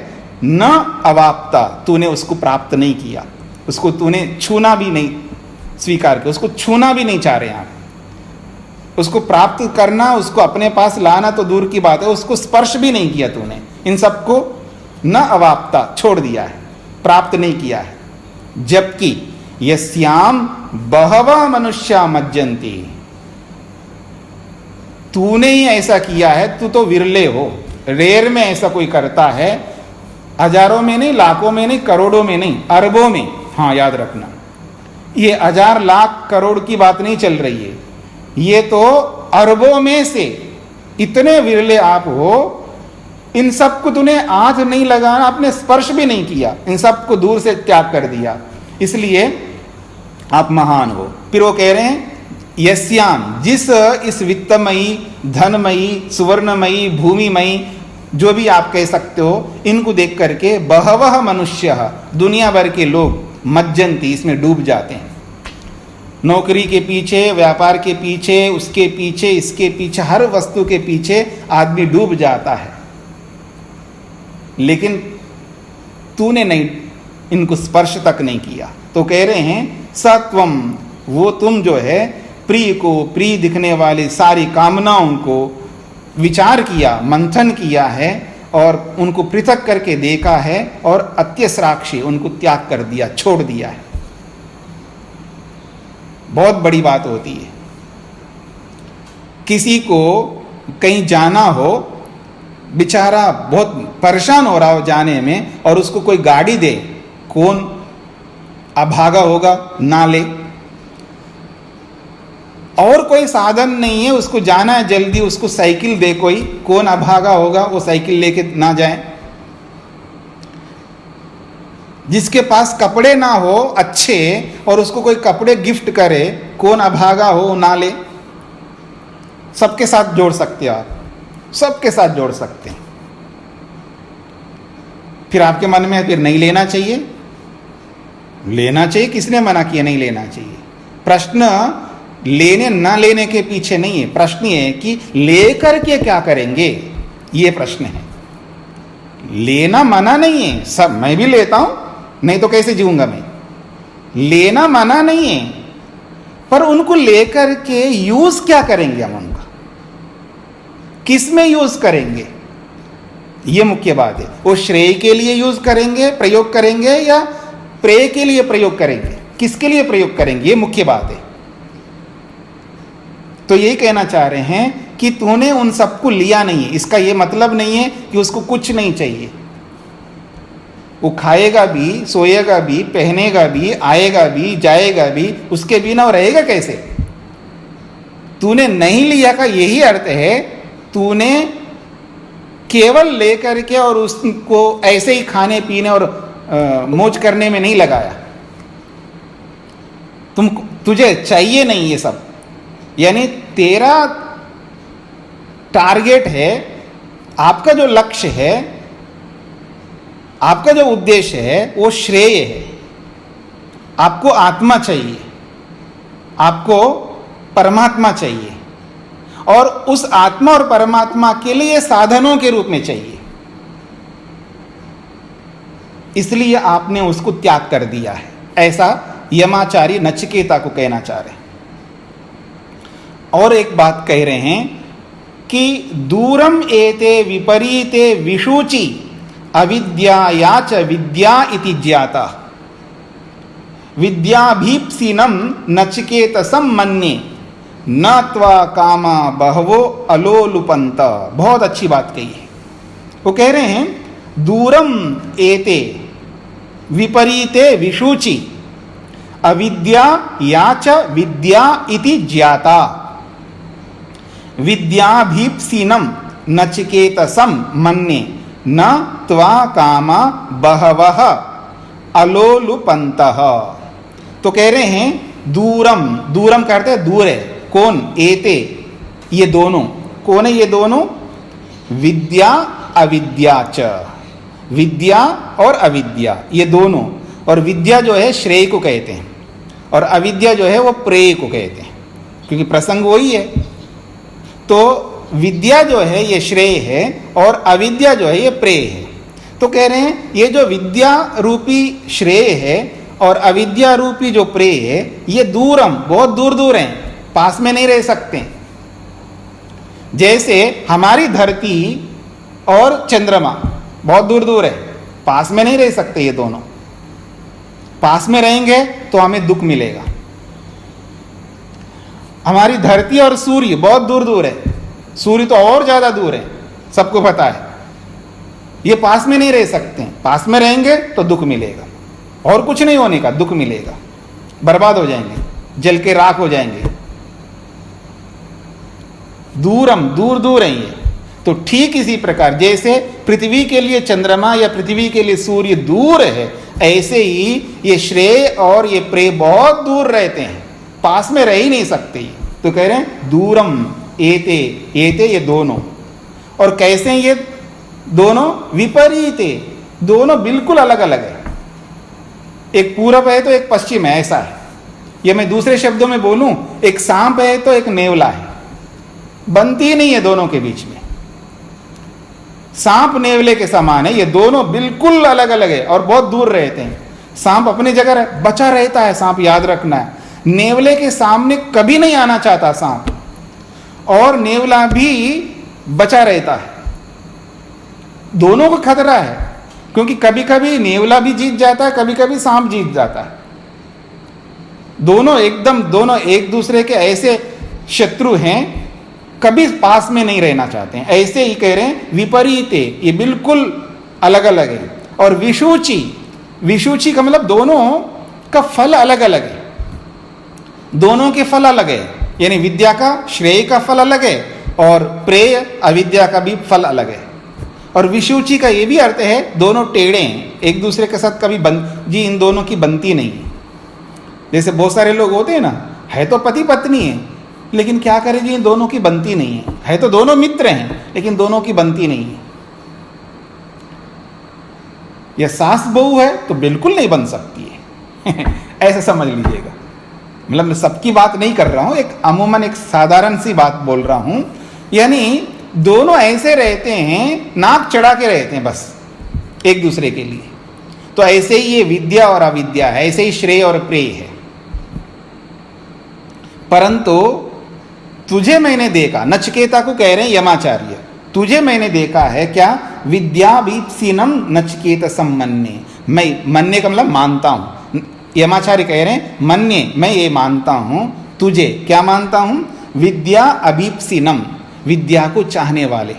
न अवाप्ता, तूने उसको प्राप्त नहीं किया, उसको तूने छूना भी नहीं स्वीकार किया, उसको छूना भी नहीं चाह रहे आप, उसको प्राप्त करना, उसको अपने पास लाना तो दूर की बात है, उसको स्पर्श भी नहीं किया तूने, इन सबको न अवाप्ता, छोड़ दिया है, प्राप्त नहीं किया है। जबकि यस्याम बहवा मनुष्या मज्जन्ति, तूने ही ऐसा किया है, तू तो विरले हो, रेयर में ऐसा कोई करता है, हजारों में नहीं, लाखों में नहीं, करोड़ों में नहीं, अरबों में। हाँ याद रखना, ये हजार लाख करोड़ की बात नहीं चल रही है, ये तो अरबों में से इतने विरले आप हो, इन सबको तूने हाथ नहीं लगाना, आपने स्पर्श भी नहीं किया, इन सबको दूर से त्याग कर दिया, इसलिए आप महान हो। फिर वो कह रहे हैं यस्याम, जिस इस वित्तमयी, धनमयी, सुवर्णमयी, भूमिमयी, जो भी आप कह सकते हो, इनको देख करके बहवह मनुष्य, दुनिया भर के लोग मज्जन्ति, इसमें डूब जाते हैं। नौकरी के पीछे, व्यापार के पीछे, उसके पीछे, इसके पीछे, हर वस्तु के पीछे आदमी डूब जाता है, लेकिन तूने नहीं, इनको स्पर्श तक नहीं किया। तो कह रहे हैं सत्वम, वो तुम जो है प्रिय को, प्रिय दिखने वाली सारी कामनाओं को विचार किया, मंथन किया है और उनको पृथक करके देखा है और अत्यसराक्षी, उनको त्याग कर दिया, छोड़ दिया है। बहुत बड़ी बात होती है, किसी को कहीं जाना हो, बेचारा बहुत परेशान हो रहा हो जाने में, और उसको कोई गाड़ी दे, कौन अभागा होगा, ना ले। और कोई साधन नहीं है, उसको जाना है जल्दी, उसको साइकिल दे कोई, कौन अभागा होगा वो साइकिल लेके ना जाए। जिसके पास कपड़े ना हो अच्छे और उसको कोई कपड़े गिफ्ट करे, कौन अभागा हो ना ले। सबके साथ जोड़ सकते हो आप, सबके साथ जोड़ सकते हैं। फिर आपके मन में फिर नहीं लेना चाहिए, लेना चाहिए, किसने मना किया नहीं लेना चाहिए। प्रश्न लेने ना लेने के पीछे नहीं है, प्रश्न ये है कि लेकर के क्या करेंगे, ये प्रश्न है। लेना मना नहीं है, सब मैं भी लेता हूं, नहीं तो कैसे जीऊंगा मैं। लेना मना नहीं है, पर उनको लेकर के यूज क्या करेंगे हम, उनका किस में यूज करेंगे, ये मुख्य बात है। वो श्रेय के लिए यूज करेंगे, प्रयोग करेंगे, या प्रेय के लिए प्रयोग करेंगे, किसके लिए प्रयोग करेंगे, ये मुख्य बात है। तो यही कहना चाह रहे हैं कि तूने उन सबको लिया नहीं है, इसका ये मतलब नहीं है कि उसको कुछ नहीं चाहिए। वो खाएगा भी, सोएगा भी, पहनेगा भी, आएगा भी, जाएगा भी, उसके बिना वो रहेगा कैसे। तूने नहीं लिया का यही अर्थ है, तूने केवल लेकर के और उसको ऐसे ही खाने पीने और मौज करने में नहीं लगाया। तुझे चाहिए नहीं ये सब, यानी तेरा टारगेट है, आपका जो लक्ष्य है, आपका जो उद्देश्य है वो श्रेय है। आपको आत्मा चाहिए, आपको परमात्मा चाहिए, और उस आत्मा और परमात्मा के लिए साधनों के रूप में चाहिए, इसलिए आपने उसको त्याग कर दिया है। ऐसा यमाचारी नचिकेता को कहना चाह रहे हैं। और एक बात कह रहे हैं कि दूरम एते विपरीते विशुचि अविद्याया च विद्या इति ज्ञाता। विद्याभीप्सिनं नचिकेतसं मन्ये न त्वा कामा बहवो अलोलुपंत। बहुत अच्छी बात कही है। वो कह रहे हैं दूरम एते विपरीते विशुचि अविद्या या च विद्या इति ज्ञाता। विद्याभीप्सिनं नचिकेतसं मन्ये न त्वा कामा बहवः अलोलुपंतः। तो कह रहे हैं दूरम, दूरम करते हैं दूर है। कौन? एते, ये दोनों। कौन है ये दोनों? विद्या अविद्या च। विद्या और अविद्या ये दोनों। और विद्या जो है श्रेय को कहते हैं और अविद्या जो है वो प्रेय को कहते हैं, क्योंकि प्रसंग वही है। तो विद्या जो है ये श्रेय है और अविद्या जो है ये प्रेय है। तो कह रहे हैं ये जो विद्या रूपी श्रेय है और अविद्या रूपी जो प्रेय है ये दूरम, बहुत दूर दूर हैं, पास में नहीं रह सकते। जैसे हमारी धरती और चंद्रमा बहुत दूर दूर है, पास में नहीं रह सकते ये दोनों। पास में रहेंगे तो हमें दुख मिलेगा। हमारी धरती और सूर्य बहुत दूर दूर है, सूर्य तो और ज्यादा दूर है, सबको पता है। ये पास में नहीं रह सकते, पास में रहेंगे तो दुख मिलेगा, और कुछ नहीं होने का, दुख मिलेगा, बर्बाद हो जाएंगे, जल के राख हो जाएंगे। दूरम, दूर दूर है ये। तो ठीक इसी प्रकार जैसे पृथ्वी के लिए चंद्रमा या पृथ्वी के लिए सूर्य दूर है, ऐसे ही ये श्रेय और ये प्रेय बहुत दूर रहते हैं, पास में रह ही नहीं सकते। तो कह रहे हैं दूरम एते, एते ये दोनों। और कैसे ये दोनों? विपरीते, दोनों बिल्कुल अलग अलग है। एक पूरब है तो एक पश्चिम है, ऐसा है। ये मैं दूसरे शब्दों में बोलूं, एक सांप है तो एक नेवला है, बनती नहीं है दोनों के बीच में। सांप नेवले के समान है, ये दोनों बिल्कुल अलग अलग है और बहुत दूर रहते हैं। सांप अपनी जगह बचा रहता है, सांप याद रखना है। नेवले के सामने कभी नहीं आना चाहता सांप, और नेवला भी बचा रहता है। दोनों को खतरा है, क्योंकि कभी कभी नेवला भी जीत जाता है, कभी कभी सांप जीत जाता है। दोनों एकदम, दोनों एक दूसरे के ऐसे शत्रु हैं, कभी पास में नहीं रहना चाहते हैं। ऐसे ही कह रहे हैं विपरीते, ये बिल्कुल अलग अलग है। और विशुचि, विशुचि का मतलब दोनों का फल अलग अलग है, दोनों के फल अलग है। यानी विद्या का श्रेय का फल अलग है और प्रेय अविद्या का भी फल अलग है। और विशुचि का ये भी अर्थ है दोनों टेढ़े हैं, एक दूसरे के साथ कभी जी इन दोनों की बनती नहीं है। जैसे बहुत सारे लोग होते हैं ना, है तो पति पत्नी है लेकिन क्या करें जी इन दोनों की बनती नहीं है तो दोनों मित्र हैं लेकिन दोनों की बनती नहीं है। या सास बहू है तो बिल्कुल नहीं बन सकती है ऐसा समझ लीजिएगा। मतलब मैं सबकी बात नहीं कर रहा हूं, एक अमूमन एक साधारण सी बात बोल रहा हूं। यानी दोनों ऐसे रहते हैं, नाक चढ़ा के रहते हैं बस एक दूसरे के लिए। तो ऐसे ही ये विद्या और अविद्या है, ऐसे ही श्रेय और प्रेय है। परंतु तुझे मैंने देखा, नचिकेता को कह रहे हैं यमाचार्य, तुझे मैंने देखा है क्या? विद्याभीप्सिनम नचिकेतसं मन्ये। मैं, मन्ये का मतलब मानता हूं। यमाचार्य कह रहे हैं मन्ये, मैं ये मानता हूं तुझे। क्या मानता हूं? विद्या अभीप्सिनम, विद्या को चाहने वाले।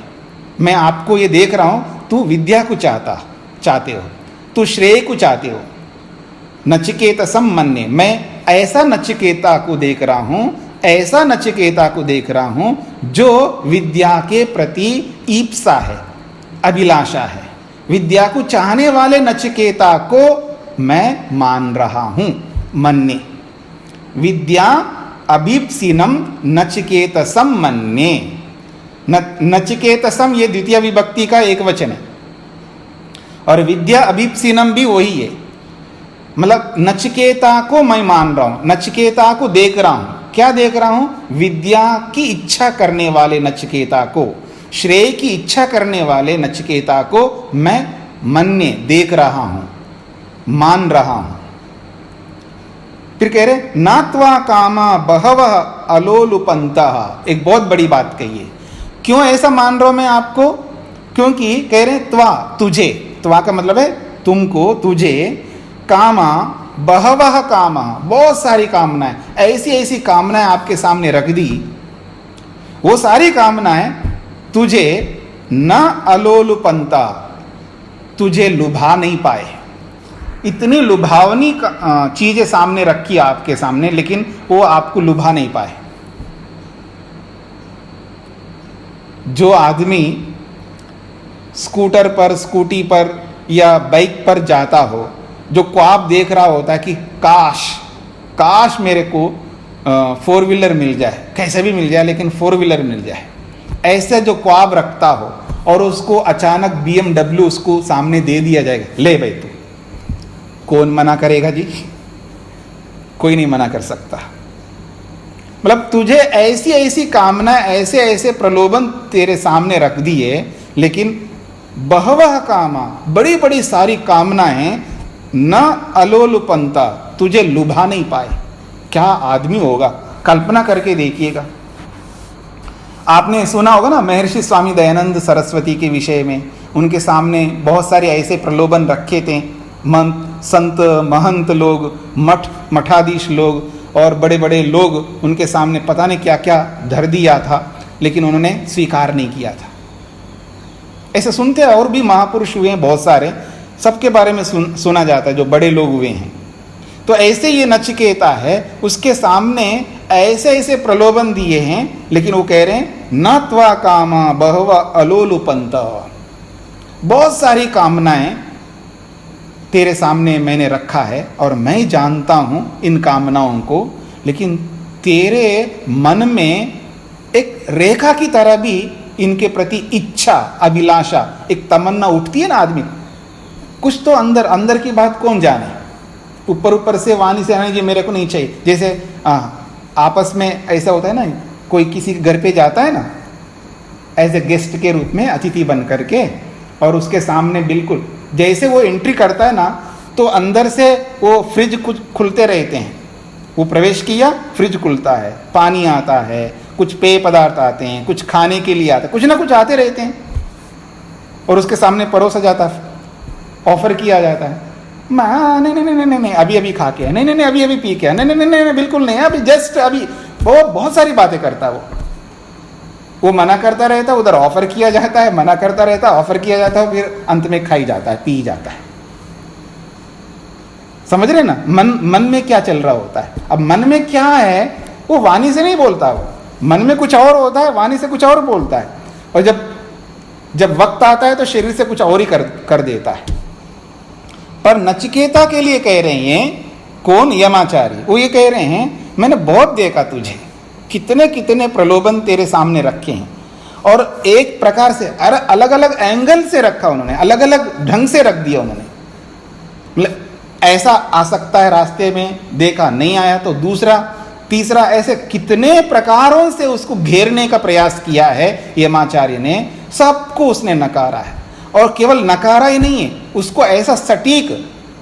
मैं आपको ये देख रहा हूं, तू विद्या को चाहते हो, तू श्रेय को चाहते हो। नचिकेतसं मन्ये, मैं ऐसा नचिकेता को देख रहा हूं, ऐसा नचिकेता को देख रहा हूं जो विद्या के प्रति ईप्सा है, अभिलाषा है। विद्या को चाहने वाले नचिकेता को मैं मान रहा हूं। मन्ये विद्या अभीप्सिनम नचिकेतसं मन्ये। नचिकेतसम ये द्वितीय विभक्ति का एक वचन है और विद्या अभीप्सिनम भी वही है। मतलब नचिकेता को मैं मान रहा हूं, नचिकेता को देख रहा हूं। क्या देख रहा हूं? विद्या की इच्छा करने वाले नचिकेता को, श्रेय की इच्छा करने वाले नचिकेता को मैं मन्ये देख रहा हूं, मान रहा हूं। फिर कह रहे नात्वा कामा बहवः अलोलुपंतः। एक बहुत बड़ी बात कही है। क्यों ऐसा मान रहा हूं मैं आपको? क्योंकि कह रहे त्वा, तुझे, त्वा का मतलब है तुमको, तुझे, कामा बहवह कामा, बहुत सारी कामनाएं, ऐसी ऐसी कामनाएं आपके सामने रख दी, वो सारी कामनाएं तुझे न अलोलुपंता, तुझे लुभा नहीं पाए। इतनी लुभावनी चीजें सामने रखी आपके सामने, लेकिन वो आपको लुभा नहीं पाए। जो आदमी स्कूटर पर, स्कूटी पर या बाइक पर जाता हो, जो ख्वाब देख रहा होता है कि काश मेरे को 4 व्हीलर मिल जाए, कैसे भी मिल जाए लेकिन 4 व्हीलर मिल जाए, ऐसे जो ख्वाब रखता हो और उसको अचानक BMW उसको सामने दे दिया जाएगा, ले भाई तू, कौन मना करेगा जी? कोई नहीं मना कर सकता। मतलब तुझे ऐसी ऐसी कामना, ऐसे ऐसे प्रलोभन तेरे सामने रख दिए, लेकिन बहवह कामा, बड़ी बड़ी सारी कामनाएं न अलोलुपंता, तुझे लुभा नहीं पाए। क्या आदमी होगा, कल्पना करके देखिएगा। आपने सुना होगा ना महर्षि स्वामी दयानंद सरस्वती के विषय में, उनके सामने बहुत सारे ऐसे प्रलोभन रखे थे। संत महंत लोग, मठाधीश लोग और बड़े बड़े लोग उनके सामने पता नहीं क्या क्या धर दिया था, लेकिन उन्होंने स्वीकार नहीं किया था। ऐसे सुनते हैं, और भी महापुरुष हुए हैं बहुत सारे, सबके बारे में सुना जाता है जो बड़े लोग हुए हैं। तो ऐसे ये नचिकेता है, उसके सामने ऐसे ऐसे प्रलोभन दिए हैं, लेकिन वो कह रहे हैं न त्वा कामा बहवा अलोलुपंत, बहुत सारी कामनाएं तेरे सामने मैंने रखा है और मैं जानता हूं इन कामनाओं को, लेकिन तेरे मन में एक रेखा की तरह भी इनके प्रति इच्छा, अभिलाषा, एक तमन्ना उठती है ना आदमी, कुछ तो अंदर अंदर की बात कौन जाने, ऊपर ऊपर से वाणी से आने जी मेरे को नहीं चाहिए। जैसे आपस में ऐसा होता है ना, कोई किसी के घर पे जाता है ना एज ए गेस्ट के रूप में, अतिथि बन करके, और उसके सामने बिल्कुल जैसे वो एंट्री करता है ना, तो अंदर से वो फ्रिज कुछ खुलते रहते हैं। वो प्रवेश किया, फ्रिज खुलता है, पानी आता है, कुछ पेय पदार्थ आते हैं, कुछ खाने के लिए आते हैं, कुछ ना कुछ आते रहते हैं, और उसके सामने परोसा जाता है, ऑफर किया जाता है। नहीं नहीं नहीं नहीं नहीं, अभी अभी खा के, नहीं नहीं नहीं अभी अभी पी के, नहीं नहीं नहीं बिल्कुल नहीं, अभी जस्ट अभी, वो बहुत सारी बातें करता है। वो मना करता रहता है, उधर ऑफर किया जाता है, मना करता रहता है, ऑफर किया जाता है, फिर अंत में खाई जाता है, पी जाता है। समझ रहे ना मन में क्या चल रहा होता है। अब मन में क्या है वो वाणी से नहीं बोलता, वो मन में कुछ और होता है, वाणी से कुछ और बोलता है, और जब वक्त आता है तो शरीर से कुछ और ही कर देता है। पर नचिकेता के लिए कह रहे हैं, कौन? यमाचारी। वो ये कह रहे हैं मैंने बहुत देखा तुझे, कितने कितने प्रलोभन तेरे सामने रखे हैं, और एक प्रकार से अलग अलग एंगल से रखा उन्होंने, अलग अलग ढंग से रख दिया उन्होंने। मतलब ऐसा आ सकता है रास्ते में, देखा नहीं आया तो दूसरा, तीसरा, ऐसे कितने प्रकारों से उसको घेरने का प्रयास किया है यमाचार्य ने। सबको उसने नकारा है, और केवल नकारा ही नहीं है, उसको ऐसा सटीक,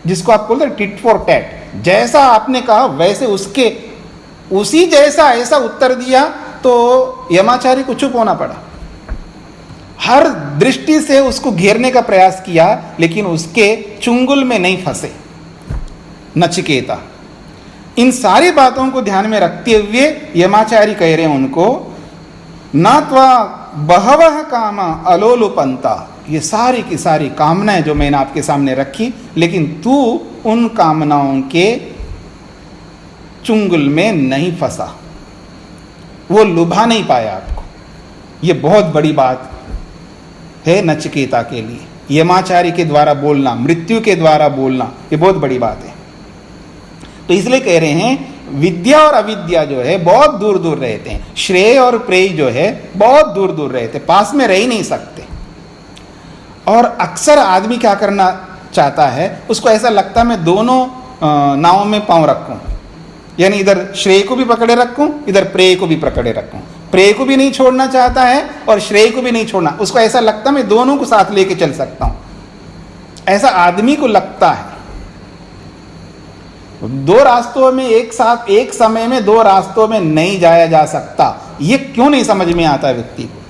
जिसको आप बोलते हैं टिट फॉर टैट, जैसा आपने कहा वैसे उसके उसी जैसा ऐसा उत्तर दिया, तो यमाचार्य को चुप होना पड़ा। हर दृष्टि से उसको घेरने का प्रयास किया, लेकिन उसके चुंगल में नहीं फंसे नचिकेता। इन सारी बातों को ध्यान में रखते हुए यमाचार्य कह रहे हैं उनको, न त्वा बहवह कामा अलोलुपंता, ये सारी की सारी कामनाएं जो मैंने आपके सामने रखी, लेकिन तू उन कामनाओं के चुंगल में नहीं फंसा, वो लुभा नहीं पाया आपको। ये बहुत बड़ी बात है नचिकेता के लिए। यमाचार्य के द्वारा बोलना, मृत्यु के द्वारा बोलना, ये बहुत बड़ी बात है। तो इसलिए कह रहे हैं विद्या और अविद्या जो है बहुत दूर दूर रहते हैं, श्रेय और प्रेय जो है बहुत दूर दूर रहते, पास में रह ही नहीं सकते। और अक्सर आदमी क्या करना चाहता है, उसको ऐसा लगता है मैं दोनों नावों में पांव रखूं, यानी इधर श्रेय को भी पकड़े रखूं, इधर प्रेय को भी पकड़े रखूं। प्रेय को भी नहीं छोड़ना चाहता है और श्रेय को भी नहीं छोड़ना, उसको ऐसा लगता है मैं दोनों को साथ लेके चल सकता हूं, ऐसा आदमी को लगता है। दो रास्तों में एक साथ, एक समय में दो रास्तों में नहीं जाया जा सकता, ये क्यों नहीं समझ में आता व्यक्ति को।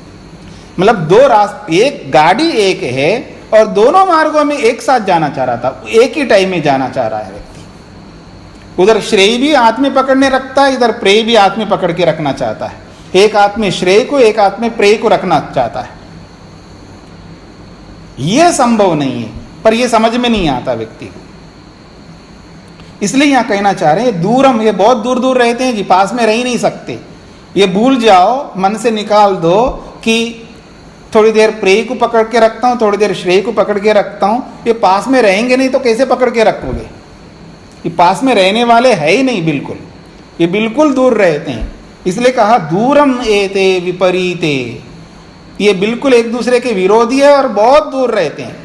मतलब दो रास्ते, एक गाड़ी एक है और दोनों मार्गों में एक साथ जाना चाह रहा था, एक ही टाइम में जाना चाह रहा है व्यक्ति। उधर श्रेय भी हाथ में पकड़ने रखता है, इधर प्रेय भी हाथ में पकड़ के रखना चाहता है। एक हाथ में श्रेय को, एक हाथ में प्रेय को रखना चाहता है। यह संभव नहीं है, पर यह समझ में नहीं आता व्यक्ति को। इसलिए यहां कहना चाह रहे हैं दूरम, ये बहुत दूर दूर रहते हैं जी, पास में रह ही नहीं सकते। ये भूल जाओ, मन से निकाल दो कि थोड़ी देर प्रेय को पकड़ के रखता हूं, थोड़ी देर श्रेय को पकड़ के रखता हूं। ये पास में रहेंगे नहीं तो कैसे पकड़ के रखोगे? ये पास में रहने वाले है ही नहीं, बिल्कुल, ये बिल्कुल दूर रहते हैं। इसलिए कहा दूरम एते विपरीते, ये बिल्कुल एक दूसरे के विरोधी है और बहुत दूर रहते हैं।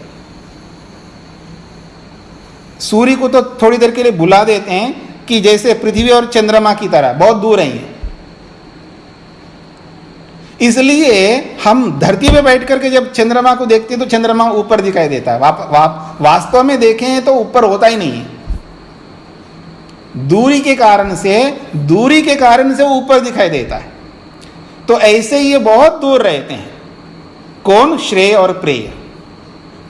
सूर्य को तो थोड़ी देर के लिए बुला देते हैं कि जैसे पृथ्वी और चंद्रमा की तरह बहुत दूर हैं। इसलिए हम धरती पे बैठ करके जब चंद्रमा को देखते हैं तो चंद्रमा ऊपर दिखाई देता है, वास्तव में देखें तो ऊपर होता ही नहीं है। दूरी के कारण से वो ऊपर दिखाई देता है। तो ऐसे ही ये बहुत दूर रहते हैं। कौन? श्रेय और प्रेय,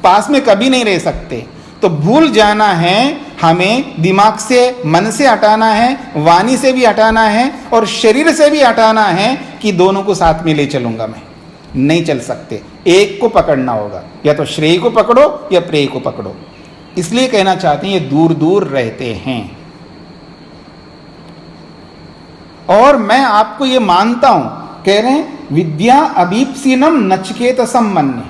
पास में कभी नहीं रह सकते। तो भूल जाना है हमें, दिमाग से, मन से हटाना है, वाणी से भी हटाना है और शरीर से भी हटाना है कि दोनों को साथ में ले चलूंगा मैं। नहीं चल सकते, एक को पकड़ना होगा, या तो श्रेय को पकड़ो या प्रेय को पकड़ो। इसलिए कहना चाहते हैं ये दूर दूर रहते हैं। और मैं आपको ये मानता हूं, कह रहे हैं विद्या अभीप्सिनम नचिकेतसम मन्ये।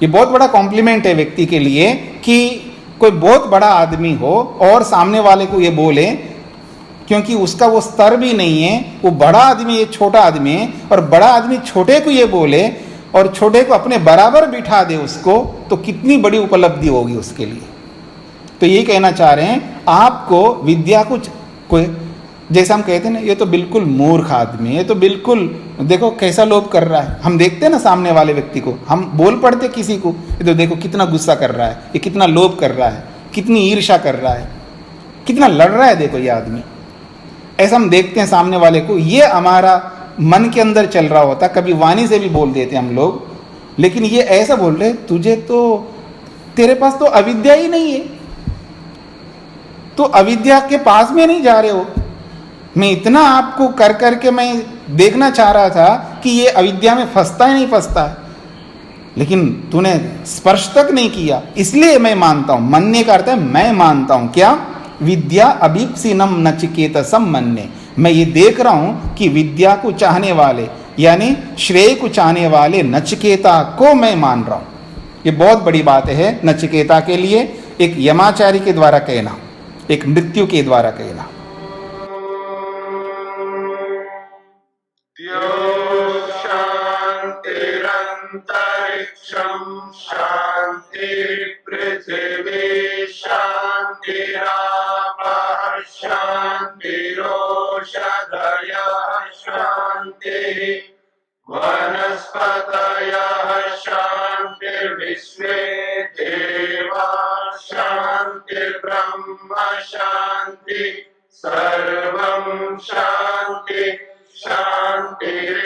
ये बहुत बड़ा कॉम्प्लीमेंट है व्यक्ति के लिए कि कोई बहुत बड़ा आदमी हो और सामने वाले को ये बोले, क्योंकि उसका वो स्तर भी नहीं है। वो बड़ा आदमी, ये छोटा आदमी है, और बड़ा आदमी छोटे को ये बोले और छोटे को अपने बराबर बिठा दे उसको, तो कितनी बड़ी उपलब्धि होगी उसके लिए। तो ये कहना चाह रहे हैं आपको विद्या को, कोई जैसा हम कहते हैं ना, ये तो बिल्कुल मूर्ख आदमी है, ये तो बिल्कुल देखो कैसा लोभ कर रहा है। हम देखते हैं ना सामने वाले व्यक्ति को, हम बोल पड़ते किसी को, ये तो देखो कितना गुस्सा कर रहा है, ये कितना लोभ कर रहा है, कितनी ईर्ष्या कर रहा है, कितना लड़ रहा है, देखो ये आदमी। ऐसा हम देखते हैं सामने वाले को। ये हमारा मन के अंदर चल रहा होता, कभी वाणी से भी बोल देते हम लोग, लेकिन ये ऐसा बोल रहे तुझे तो, तेरे पास तो अविद्या ही नहीं है, तो अविद्या के पास में नहीं जा रहे हो। मैं इतना आपको कर करके मैं देखना चाह रहा था कि ये अविद्या में फंसता ही नहीं फंसता है, लेकिन तूने स्पर्श तक नहीं किया। इसलिए मैं मानता हूं, मानने का अर्थ है मैं मानता हूं। क्या? विद्या अभीप्सिनम नचिकेतसम मन्ये। मैं ये देख रहा हूं कि विद्या को चाहने वाले, यानी श्रेय को चाहने वाले नचिकेता को मैं मान रहा हूं। ये बहुत बड़ी बात है नचिकेता के लिए, एक यमाचारी के द्वारा कहना, एक मृत्यु के द्वारा कहना। शांतिरंतरिक्षं शांति पृथिवी शांतिरापः शांतिरोषधयः शांतिः वनस्पतयः शांतिर्विश्वे देवाः शांतिर्ब्रह्म शांति सर्वं शांति शांतिरेव।